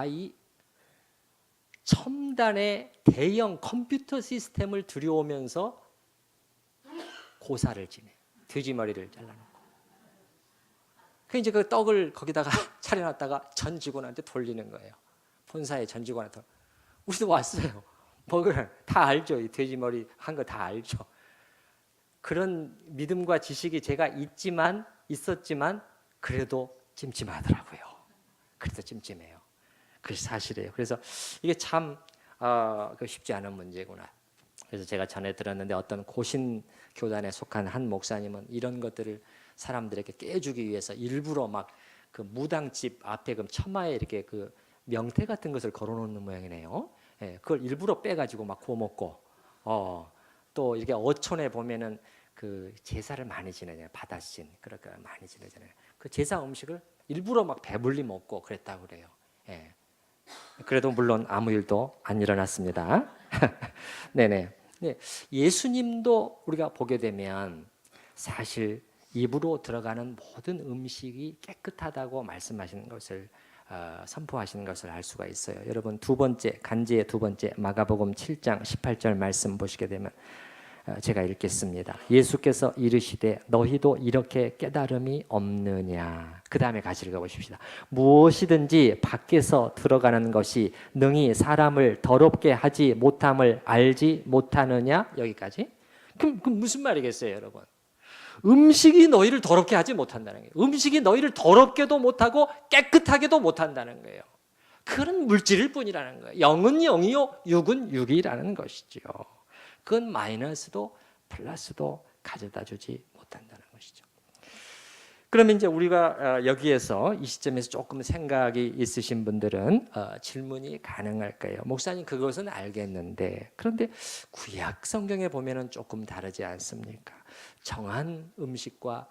이 첨단의 대형 컴퓨터 시스템을 들여오면서 고사를 지내. 돼지머리를 잘라놓고. 그 이제 그 떡을 거기다가 차려놨다가 전 직원한테 돌리는 거예요. 본사에 전 직원한테. 우리도 왔어요. 먹을 다 알죠. 이 돼지머리 한 거 다 알죠. 그런 믿음과 지식이 제가 있었지만 그래도 찜찜하더라고요. 그래도 찜찜해요. 그것이 사실이에요. 그래서 이게 참 쉽지 않은 문제구나. 그래서 제가 전에 들었는데 어떤 고신 교단에 속한 한 목사님은 이런 것들을 사람들에게 깨주기 위해서 일부러 막 그 무당집 앞에 그 처마에 이렇게 그 명태 같은 것을 걸어놓는 모양이네요. 예, 그걸 일부러 빼가지고 막 구워 먹고, 또 이렇게 어촌에 보면은 그 제사를 많이 지내잖아요. 바다신 그렇게 많이 지내잖아요. 그 제사 음식을 일부러 막 배불리 먹고 그랬다고 그래요. 예. 그래도 물론 아무 일도 안 일어났습니다. 네네. 네, 예수님도 우리가 보게 되면 사실 입으로 들어가는 모든 음식이 깨끗하다고 말씀하시는 것을 선포하시는 것을 알 수가 있어요. 여러분 간제의 두 번째 마가복음 7장 18절 말씀 보시게 되면 제가 읽겠습니다. 예수께서 이르시되 너희도 이렇게 깨달음이 없느냐. 그 다음에 같이 읽어보십시다. 무엇이든지 밖에서 들어가는 것이 능히 사람을 더럽게 하지 못함을 알지 못하느냐. 여기까지. 그럼 무슨 말이겠어요, 여러분? 음식이 너희를 더럽게 하지 못한다는 거예요. 음식이 너희를 더럽게도 못하고 깨끗하게도 못한다는 거예요. 그런 물질일 뿐이라는 거예요. 영은 영이요 육은 육이라는 것이죠. 그건 마이너스도 플러스도 가져다 주지 못한다는 것이죠. 그러면 이제 우리가 여기에서 이 시점에서 조금 생각이 있으신 분들은 질문이 가능할 거예요. 목사님 그것은 알겠는데 그런데 구약 성경에 보면은 조금 다르지 않습니까? 정한 음식과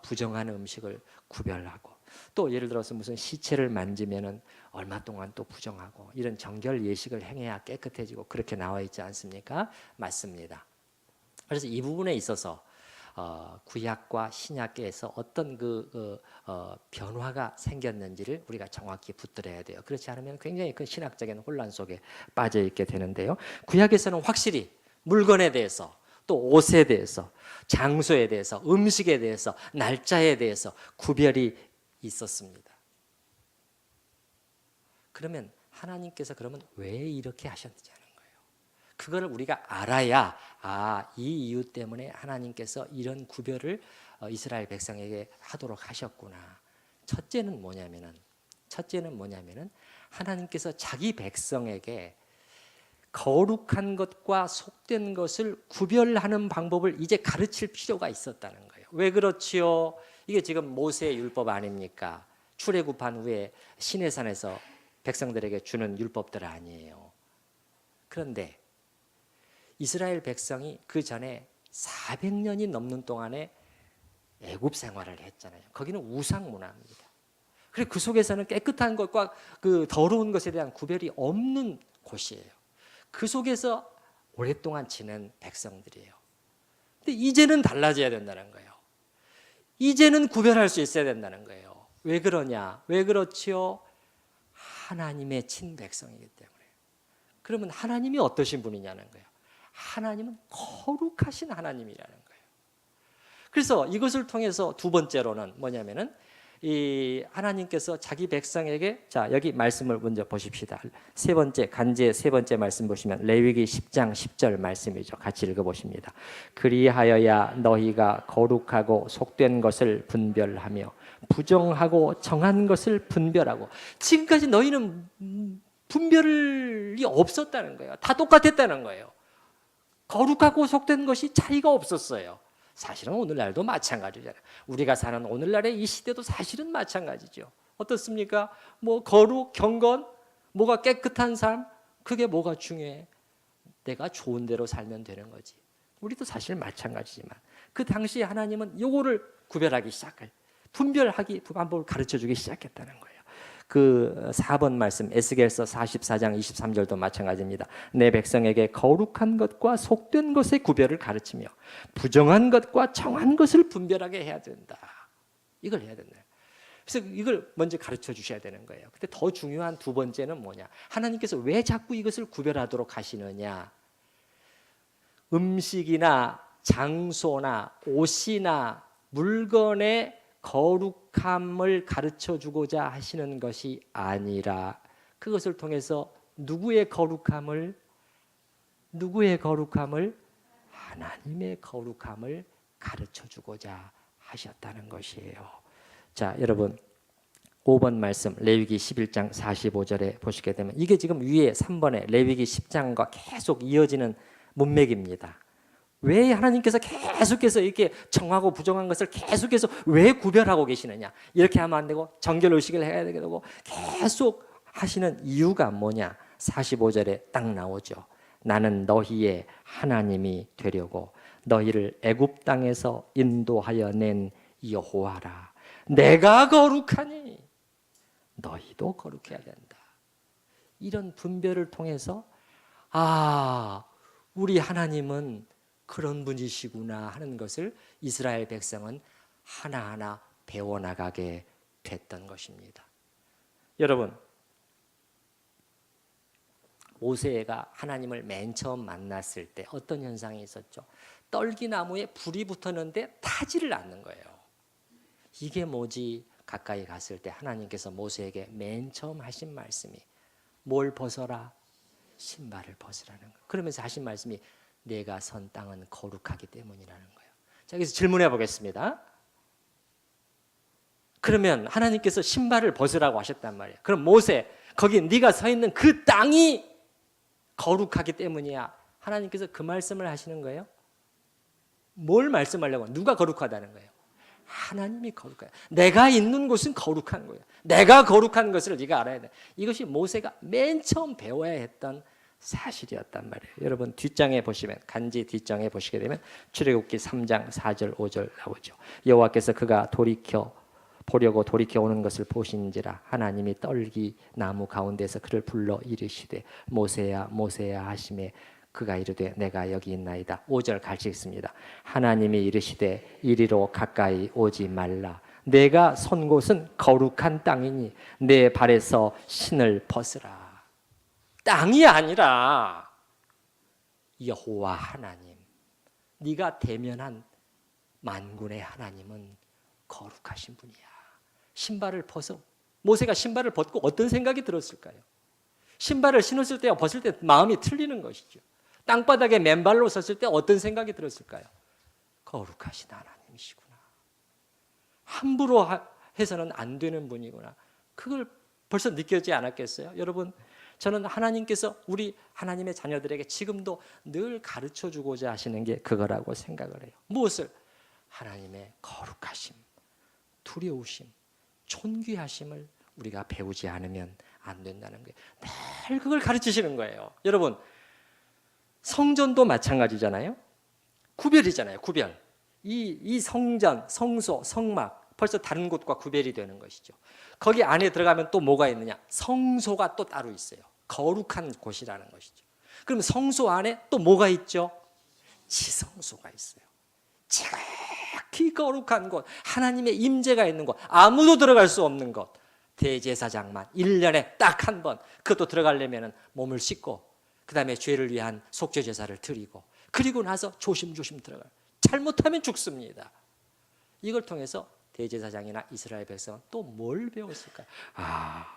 부정한 음식을 구별하고 또 예를 들어서 무슨 시체를 만지면은 얼마 동안 또 부정하고 이런 정결 예식을 행해야 깨끗해지고 그렇게 나와 있지 않습니까? 맞습니다. 그래서 이 부분에 있어서 구약과 신약에서 어떤 변화가 생겼는지를 우리가 정확히 붙들어야 돼요. 그렇지 않으면 굉장히 큰 신학적인 혼란 속에 빠져 있게 되는데요. 구약에서는 확실히 물건에 대해서 또 옷에 대해서 장소에 대해서 음식에 대해서 날짜에 대해서 구별이 있었습니다. 그러면 하나님께서 그러면 왜 이렇게 하셨는지 하는 거예요. 그거를 우리가 알아야 이 이유 때문에 하나님께서 이런 구별을 이스라엘 백성에게 하도록 하셨구나. 첫째는 뭐냐면은 하나님께서 자기 백성에게 거룩한 것과 속된 것을 구별하는 방법을 이제 가르칠 필요가 있었다는 거예요. 왜 그렇지요? 이게 지금 모세의 율법 아닙니까? 출애굽한 후에 시내산에서 백성들에게 주는 율법들 아니에요. 그런데 이스라엘 백성이 그 전에 400년이 넘는 동안에 애굽 생활을 했잖아요. 거기는 우상 문화입니다. 그리고 그 속에서는 깨끗한 것과 그 더러운 것에 대한 구별이 없는 곳이에요. 그 속에서 오랫동안 지낸 백성들이에요. 근데 이제는 달라져야 된다는 거예요. 이제는 구별할 수 있어야 된다는 거예요. 왜 그러냐? 왜 그렇지요? 하나님의 친백성이기 때문에. 그러면 하나님이 어떠신 분이냐는 거예요. 하나님은 거룩하신 하나님이라는 거예요. 그래서 이것을 통해서 두 번째로는 뭐냐면은 이 하나님께서 자기 백성에게 자 여기 말씀을 먼저 보십시다. 간제 세 번째 말씀 보시면 레위기 10장 10절 말씀이죠. 같이 읽어보십니다. 그리하여야 너희가 거룩하고 속된 것을 분별하며 부정하고 정한 것을 분별하고. 지금까지 너희는 분별이 없었다는 거예요. 다 똑같았다는 거예요. 거룩하고 속된 것이 차이가 없었어요. 사실은 오늘날도 마찬가지잖아요. 우리가 사는 오늘날의 이 시대도 사실은 마찬가지죠. 어떻습니까? 뭐 거룩, 경건, 뭐가 깨끗한 삶, 그게 뭐가 중요해? 내가 좋은 대로 살면 되는 거지. 우리도 사실 마찬가지지만 그 당시에 하나님은 요거를 구별하기 시작할, 분별하기 방법을 가르쳐주기 시작했다는 거예요. 그 4번 말씀 에스겔서 44장 23절도 마찬가지입니다. 내 백성에게 거룩한 것과 속된 것의 구별을 가르치며 부정한 것과 정한 것을 분별하게 해야 된다. 이걸 해야 된다. 그래서 이걸 먼저 가르쳐 주셔야 되는 거예요. 근데 더 중요한 두 번째는 뭐냐? 하나님께서 왜 자꾸 이것을 구별하도록 하시느냐? 음식이나 장소나 옷이나 물건의 거룩함을 가르쳐 주고자 하시는 것이 아니라 그것을 통해서 누구의 거룩함을 하나님의 거룩함을 가르쳐 주고자 하셨다는 것이에요. 자, 여러분 5번 말씀 레위기 11장 45절에 보시게 되면 이게 지금 위에 3번에 레위기 10장과 계속 이어지는 문맥입니다. 왜 하나님께서 계속해서 이렇게 정하고 부정한 것을 계속해서 왜 구별하고 계시느냐? 이렇게 하면 안 되고 정결의식을 해야 되고 계속 하시는 이유가 뭐냐? 45절에 딱 나오죠. 나는 너희의 하나님이 되려고 너희를 애굽 땅에서 인도하여 낸 여호와라. 내가 거룩하니 너희도 거룩해야 된다. 이런 분별을 통해서 우리 하나님은 그런 분이시구나 하는 것을 이스라엘 백성은 하나하나 배워나가게 됐던 것입니다. 여러분, 모세가 하나님을 맨 처음 만났을 때 어떤 현상이 있었죠? 떨기나무에 불이 붙었는데 타지를 않는 거예요. 이게 뭐지? 가까이 갔을 때 하나님께서 모세에게 맨 처음 하신 말씀이 뭘 벗어라? 신발을 벗으라는 거예요. 그러면서 하신 말씀이 내가 선 땅은 거룩하기 때문이라는 거예요. 자, 여기서 질문해 보겠습니다. 그러면 하나님께서 신발을 벗으라고 하셨단 말이에요. 그럼 모세, 거기 네가 서 있는 그 땅이 거룩하기 때문이야. 하나님께서 그 말씀을 하시는 거예요? 뭘 말씀하려고? 누가 거룩하다는 거예요? 하나님이 거룩해요. 내가 있는 곳은 거룩한 거예요. 내가 거룩한 것을 네가 알아야 돼. 이것이 모세가 맨 처음 배워야 했던 사실이었단 말이에요. 여러분 뒷장에 보시면 간지 뒷장에 보시게 되면 출애굽기 3장 4절 5절 나오죠. 여호와께서 그가 보려고 돌이켜 오는 것을 보신지라 하나님이 떨기 나무 가운데서 그를 불러 이르시되 모세야 모세야 하시매 그가 이르되 내가 여기 있나이다. 5절 같이 읽습니다. 하나님이 이르시되 이리로 가까이 오지 말라. 내가 선 곳은 거룩한 땅이니 내 발에서 신을 벗으라. 땅이 아니라 여호와 하나님, 네가 대면한 만군의 하나님은 거룩하신 분이야. 신발을 벗어. 모세가 신발을 벗고 어떤 생각이 들었을까요? 신발을 신었을 때와 벗을 때 마음이 틀리는 것이죠. 땅바닥에 맨발로 섰을 때 어떤 생각이 들었을까요? 거룩하신 하나님이시구나. 함부로 해서는 안 되는 분이구나. 그걸 벌써 느껴지지 않았겠어요? 여러분, 저는 하나님께서 우리 하나님의 자녀들에게 지금도 늘 가르쳐 주고자 하시는 게 그거라고 생각을 해요. 무엇을? 하나님의 거룩하심, 두려우심, 존귀하심을 우리가 배우지 않으면 안 된다는 거예요. 늘 그걸 가르치시는 거예요. 여러분, 성전도 마찬가지잖아요. 구별이잖아요. 구별. 이 성전, 성소, 성막 벌써 다른 곳과 구별이 되는 것이죠. 거기 안에 들어가면 또 뭐가 있느냐? 성소가 또 따로 있어요. 거룩한 곳이라는 것이죠. 그럼 성소 안에 또 뭐가 있죠? 지성소가 있어요. 지극히 거룩한 곳, 하나님의 임재가 있는 곳, 아무도 들어갈 수 없는 곳. 대제사장만 1년에 딱 한 번, 그것도 들어가려면 몸을 씻고 그 다음에 죄를 위한 속죄 제사를 드리고 그리고 나서 조심조심 들어가요. 잘못하면 죽습니다. 이걸 통해서 대제사장이나 이스라엘 백성은 또 뭘 배웠을까요?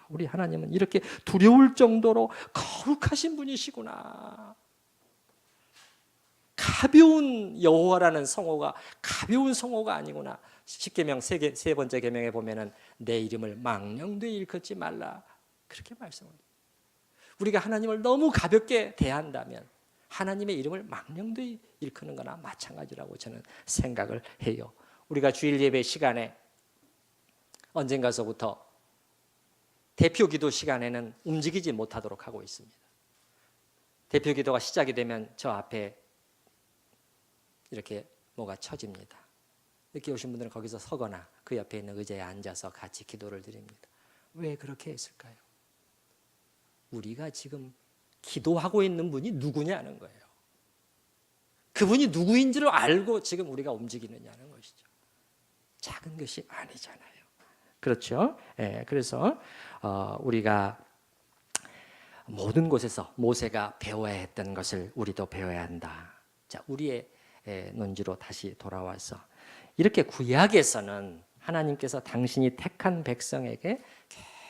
우리 하나님은 이렇게 두려울 정도로 거룩하신 분이시구나. 가벼운 여호와라는 성호가 가벼운 성호가 아니구나. 십계명 세 번째 계명에 보면은 내 이름을 망령되이 일컫지 말라. 그렇게 말씀합니다. 우리가 하나님을 너무 가볍게 대한다면 하나님의 이름을 망령되이 일컫는 거나 마찬가지라고 저는 생각을 해요. 우리가 주일 예배 시간에 언젠가서부터 대표 기도 시간에는 움직이지 못하도록 하고 있습니다. 대표 기도가 시작이 되면 저 앞에 이렇게 뭐가 쳐집니다. 늦게 오신 분들은 거기서 서거나 그 옆에 있는 의자에 앉아서 같이 기도를 드립니다. 왜 그렇게 했을까요? 우리가 지금 기도하고 있는 분이 누구냐는 거예요. 그분이 누구인지를 알고 지금 우리가 움직이느냐는 것이죠. 작은 것이 아니잖아요. 그렇죠? 그래서 우리가 모든 곳에서 모세가 배워야 했던 것을 우리도 배워야 한다. 자, 우리의 논지로 다시 돌아와서 이렇게 구약에서는 하나님께서 당신이 택한 백성에게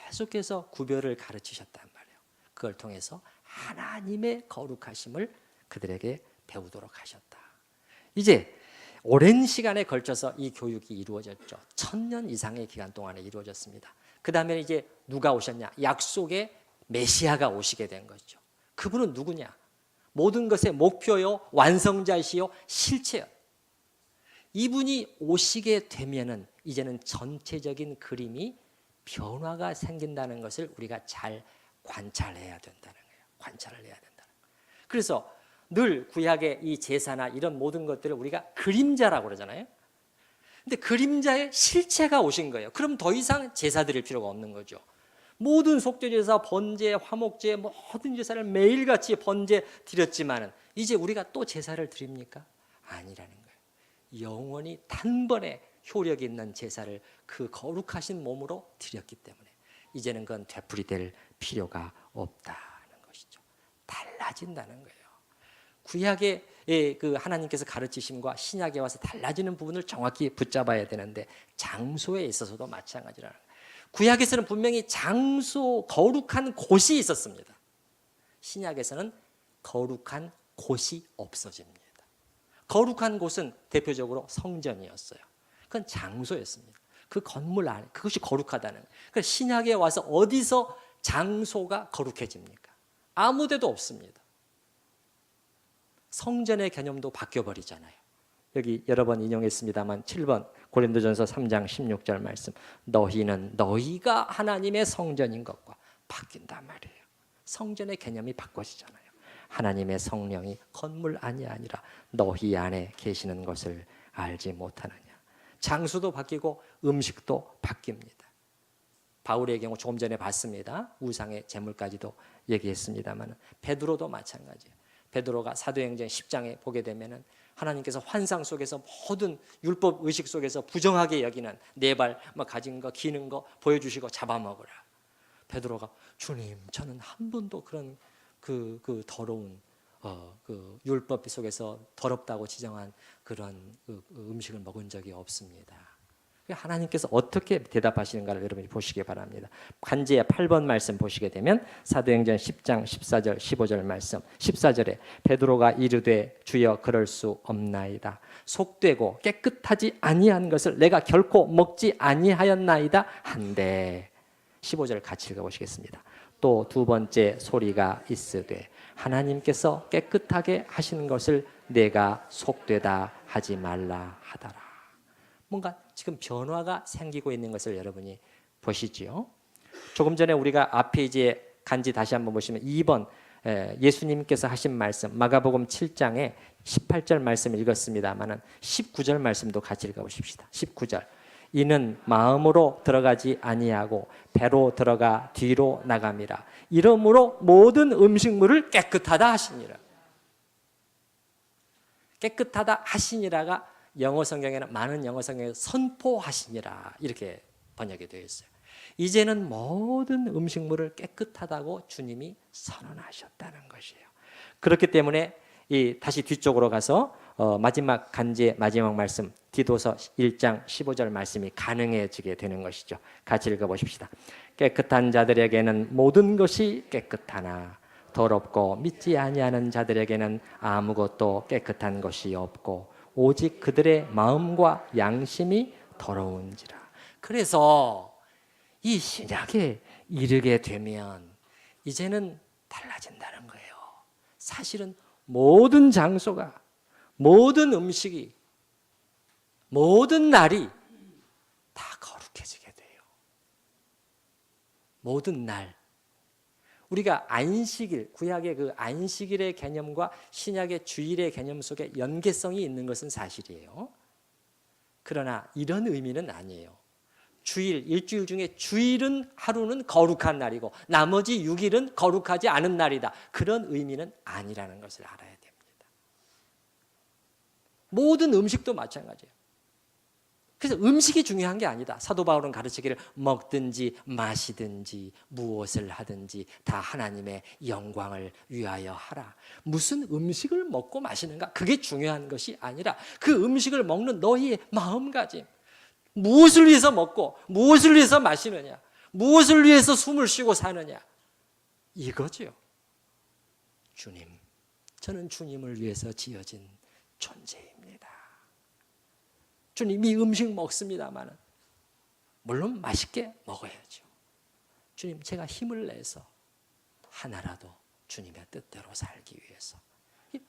계속해서 구별을 가르치셨단 말이에요. 그걸 통해서 하나님의 거룩하심을 그들에게 배우도록 하셨다. 이제 오랜 시간에 걸쳐서 이 교육이 이루어졌죠. 1000년 이상의 기간 동안에 이루어졌습니다. 그 다음에 이제 누가 오셨냐? 약속의 메시아가 오시게 된 거죠. 그분은 누구냐? 모든 것의 목표요, 완성자이시요, 실체요. 이분이 오시게 되면은 이제는 전체적인 그림이 변화가 생긴다는 것을 우리가 잘 관찰해야 된다는 거예요. 관찰을 해야 된다는 거예요. 그래서 늘 구약의 이 제사나 이런 모든 것들을 우리가 그림자라고 그러잖아요. 근데 그림자의 실체가 오신 거예요. 그럼 더 이상 제사 드릴 필요가 없는 거죠. 모든 속죄제사, 번제, 화목제, 모든 제사를 매일같이 번제 드렸지만은 이제 우리가 또 제사를 드립니까? 아니라는 거예요. 영원히 단번에 효력이 있는 제사를 그 거룩하신 몸으로 드렸기 때문에 이제는 그건 되풀이될 필요가 없다는 것이죠. 달라진다는 거예요. 구약의 그 하나님께서 가르치심과 신약에 와서 달라지는 부분을 정확히 붙잡아야 되는데 장소에 있어서도 마찬가지라는 거예요. 구약에서는 분명히 장소, 거룩한 곳이 있었습니다. 신약에서는 거룩한 곳이 없어집니다. 거룩한 곳은 대표적으로 성전이었어요. 그건 장소였습니다. 그 건물 안에 그것이 거룩하다는 거예요. 그러니까 신약에 와서 어디서 장소가 거룩해집니까? 아무 데도 없습니다. 성전의 개념도 바뀌어버리잖아요. 여기 여러 번 인용했습니다만 7번 고린도전서 3장 16절 말씀, 너희는 너희가 하나님의 성전인 것과 바뀐단 말이에요. 성전의 개념이 바꿔지잖아요. 하나님의 성령이 건물 안이 아니라 너희 안에 계시는 것을 알지 못하느냐. 장소도 바뀌고 음식도 바뀝니다. 바울의 경우 조금 전에 봤습니다. 우상의 제물까지도 얘기했습니다만 베드로도 마찬가지예요. 베드로가 사도행전 10장에 보게 되면은 하나님께서 환상 속에서 모든 율법 의식 속에서 부정하게 여기는 네 발 가진 거 기는 거 보여주시고 잡아먹으라. 베드로가 주님 저는 한 번도 그런 그 더러운 그 율법 속에서 더럽다고 지정한 그런 음식을 먹은 적이 없습니다. 하나님께서 어떻게 대답하시는가를 여러분이 보시기 바랍니다. 간지의 8번 말씀 보시게 되면 사도행전 10장 14절 15절 말씀 14절에 베드로가 이르되 주여 그럴 수 없나이다. 속되고 깨끗하지 아니한 것을 내가 결코 먹지 아니하였나이다 한데 15절 같이 읽어보시겠습니다. 또 두 번째 소리가 있으되 하나님께서 깨끗하게 하신 것을 내가 속되다 하지 말라 하더라. 뭔가 지금 변화가 생기고 있는 것을 여러분이 보시지요. 조금 전에 우리가 앞에 이제 간지 다시 한번 보시면 2번 예수님께서 하신 말씀 마가복음 7장에 18절 말씀 읽었습니다만은 19절 말씀도 같이 읽어보십시다. 19절 이는 마음으로 들어가지 아니하고 배로 들어가 뒤로 나감이라. 이러므로 모든 음식물을 깨끗하다 하시니라. 깨끗하다 하시니라가 영어 성경에는 많은 영어 성경에 선포하시니라 이렇게 번역이 되어 있어요. 이제는 모든 음식물을 깨끗하다고 주님이 선언하셨다는 것이에요. 그렇기 때문에 다시 뒤쪽으로 가서 마지막 간지의 마지막 말씀 디도서 1장 15절 말씀이 가능해지게 되는 것이죠. 같이 읽어보십시다. 깨끗한 자들에게는 모든 것이 깨끗하나 더럽고 믿지 아니하는 자들에게는 아무것도 깨끗한 것이 없고 오직 그들의 마음과 양심이 더러운지라. 그래서 이 신약에 이르게 되면 이제는 달라진다는 거예요. 사실은 모든 장소가, 모든 음식이, 모든 날이 다 거룩해지게 돼요. 모든 날. 우리가 안식일, 구약의 그 안식일의 개념과 신약의 주일의 개념 속에 연계성이 있는 것은 사실이에요. 그러나 이런 의미는 아니에요. 주일, 일주일 중에 주일은 하루는 거룩한 날이고 나머지 6일은 거룩하지 않은 날이다. 그런 의미는 아니라는 것을 알아야 됩니다. 모든 음식도 마찬가지예요. 그래서 음식이 중요한 게 아니다. 사도 바울은 가르치기를 먹든지 마시든지 무엇을 하든지 다 하나님의 영광을 위하여 하라. 무슨 음식을 먹고 마시는가? 그게 중요한 것이 아니라 그 음식을 먹는 너희의 마음가짐. 무엇을 위해서 먹고 무엇을 위해서 마시느냐? 무엇을 위해서 숨을 쉬고 사느냐? 이거죠. 주님, 저는 주님을 위해서 지어진 존재입니다. 주님이 음식 먹습니다만 물론 맛있게 먹어야죠. 주님, 제가 힘을 내서 하나라도 주님의 뜻대로 살기 위해서.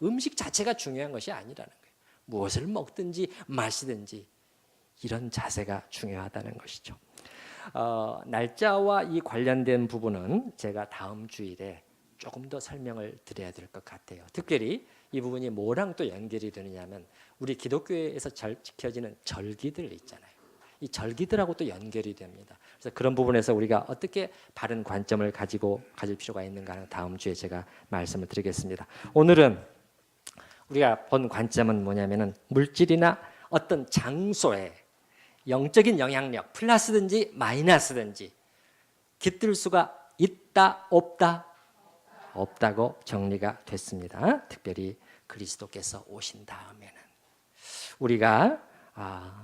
음식 자체가 중요한 것이 아니라는 거예요. 무엇을 먹든지 마시든지 이런 자세가 중요하다는 것이죠. 날짜와 이 관련된 부분은 제가 다음 주일에 조금 더 설명을 드려야 될 것 같아요. 특별히 이 부분이 뭐랑 또 연결이 되느냐면 우리 기독교에서 지켜지는 절기들 있잖아요. 이 절기들하고 또 연결이 됩니다. 그래서 그런 부분에서 우리가 어떻게 바른 관점을 가질 필요가 있는가는 다음 주에 제가 말씀을 드리겠습니다. 오늘은 우리가 본 관점은 뭐냐면은 물질이나 어떤 장소에 영적인 영향력, 플러스든지 마이너스든지 깃들 수가 있다, 없다? 없다고 정리가 됐습니다. 특별히 그리스도께서 오신 다음에는 우리가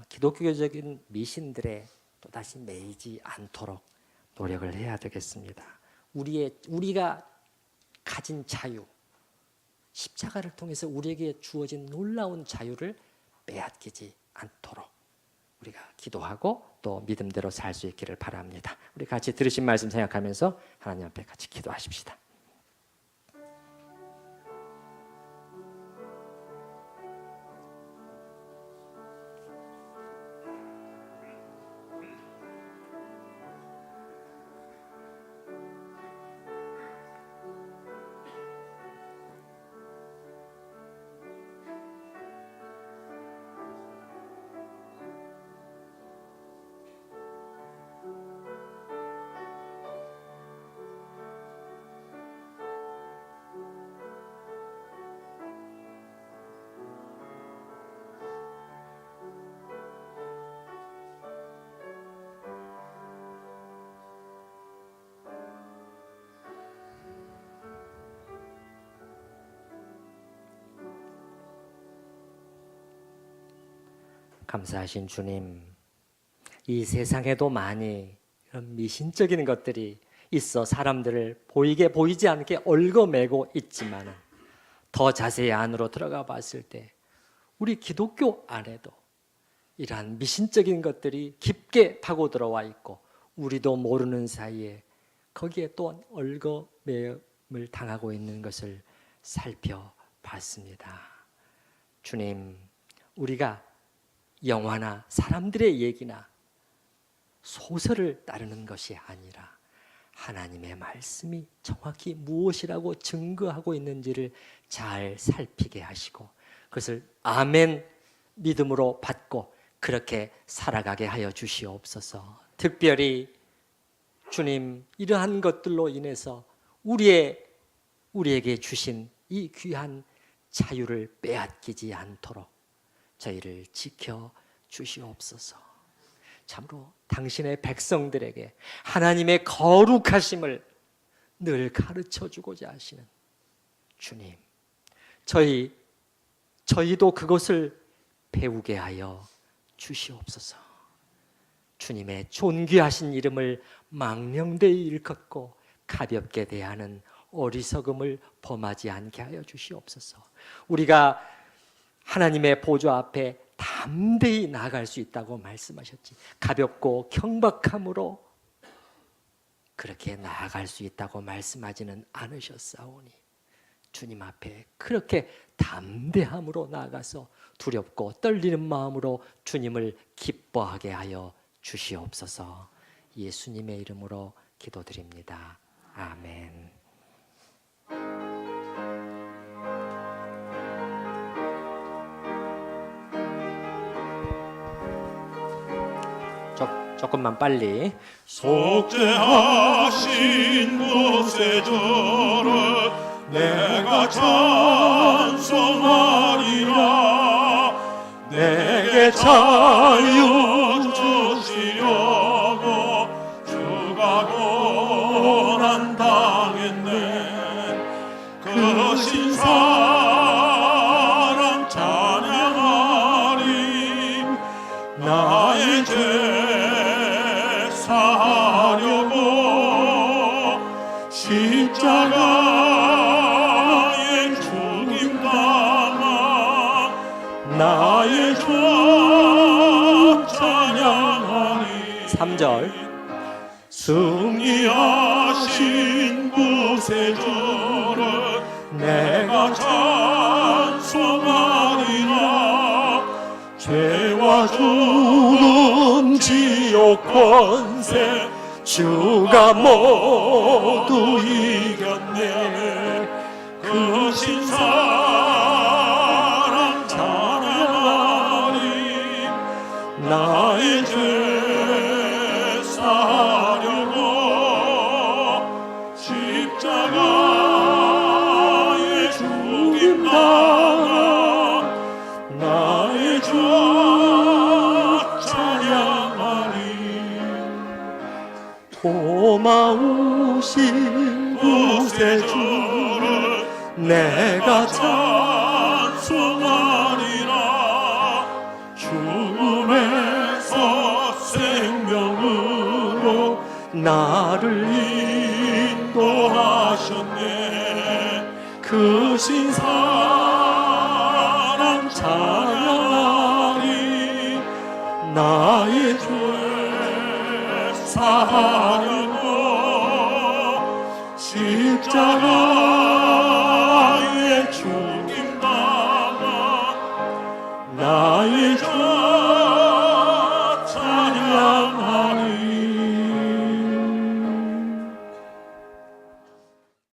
기독교적인 미신들에 또다시 매이지 않도록 노력을 해야 되겠습니다. 우리가 가진 자유, 십자가를 통해서 우리에게 주어진 놀라운 자유를 빼앗기지 않도록 우리가 기도하고 또 믿음대로 살 수 있기를 바랍니다. 우리 같이 들으신 말씀 생각하면서 하나님 앞에 같이 기도하십시다. 감사하신 주님, 이 세상에도 많이 이런 미신적인 것들이 있어 사람들을 보이게 보이지 않게 얽어매고 있지만 더 자세히 안으로 들어가 봤을 때 우리 기독교 안에도 이러한 미신적인 것들이 깊게 파고 들어와 있고 우리도 모르는 사이에 거기에 또한 얽어매임을 당하고 있는 것을 살펴봤습니다. 주님, 우리가 영화나 사람들의 얘기나 소설을 따르는 것이 아니라 하나님의 말씀이 정확히 무엇이라고 증거하고 있는지를 잘 살피게 하시고 그것을 아멘 믿음으로 받고 그렇게 살아가게 하여 주시옵소서. 특별히 주님, 이러한 것들로 인해서 우리에게 주신 이 귀한 자유를 빼앗기지 않도록 저희를 지켜 주시옵소서. 참으로 당신의 백성들에게 하나님의 거룩하심을 늘 가르쳐 주고자 하시는 주님, 저희도 그것을 배우게 하여 주시옵소서. 주님의 존귀하신 이름을 망령되이 일컫고 가볍게 대하는 어리석음을 범하지 않게 하여 주시옵소서. 우리가 하나님의 보좌 앞에 담대히 나아갈 수 있다고 말씀하셨지. 가볍고 경박함으로 그렇게 나아갈 수 있다고 말씀하지는 않으셨사오니 주님 앞에 그렇게 담대함으로 나아가서 두렵고 떨리는 마음으로 주님을 기뻐하게 하여 주시옵소서. 예수님의 이름으로 기도드립니다. 아멘. 조금만 빨리. 속죄하신 구세주를 내가 찬송하리라. 내게 자유 주시려고 주가 고난 당했네. 그 신사랑 찬양하리. 나의 죄 사하려고 십자가에 죽임 당한 나의 죄 찬양하리. 3절. 승리하신 구세주를 내가 찬송하리라. 죄와 죽음 지옥 권세 주가 모두 이겼네. 그 신사랑 찬양하리. 나의 죄 사하려고 십자가에 죽임 당한 나의 죄 찬양하리. 고마우신 구세주를 내가 찬송하리라. 죽음에서 생명으로 나를 인도하셨네. 그 신사랑 찬양하리. 나의 죄 사하려고 십자가에 죽임 당한 나의 죄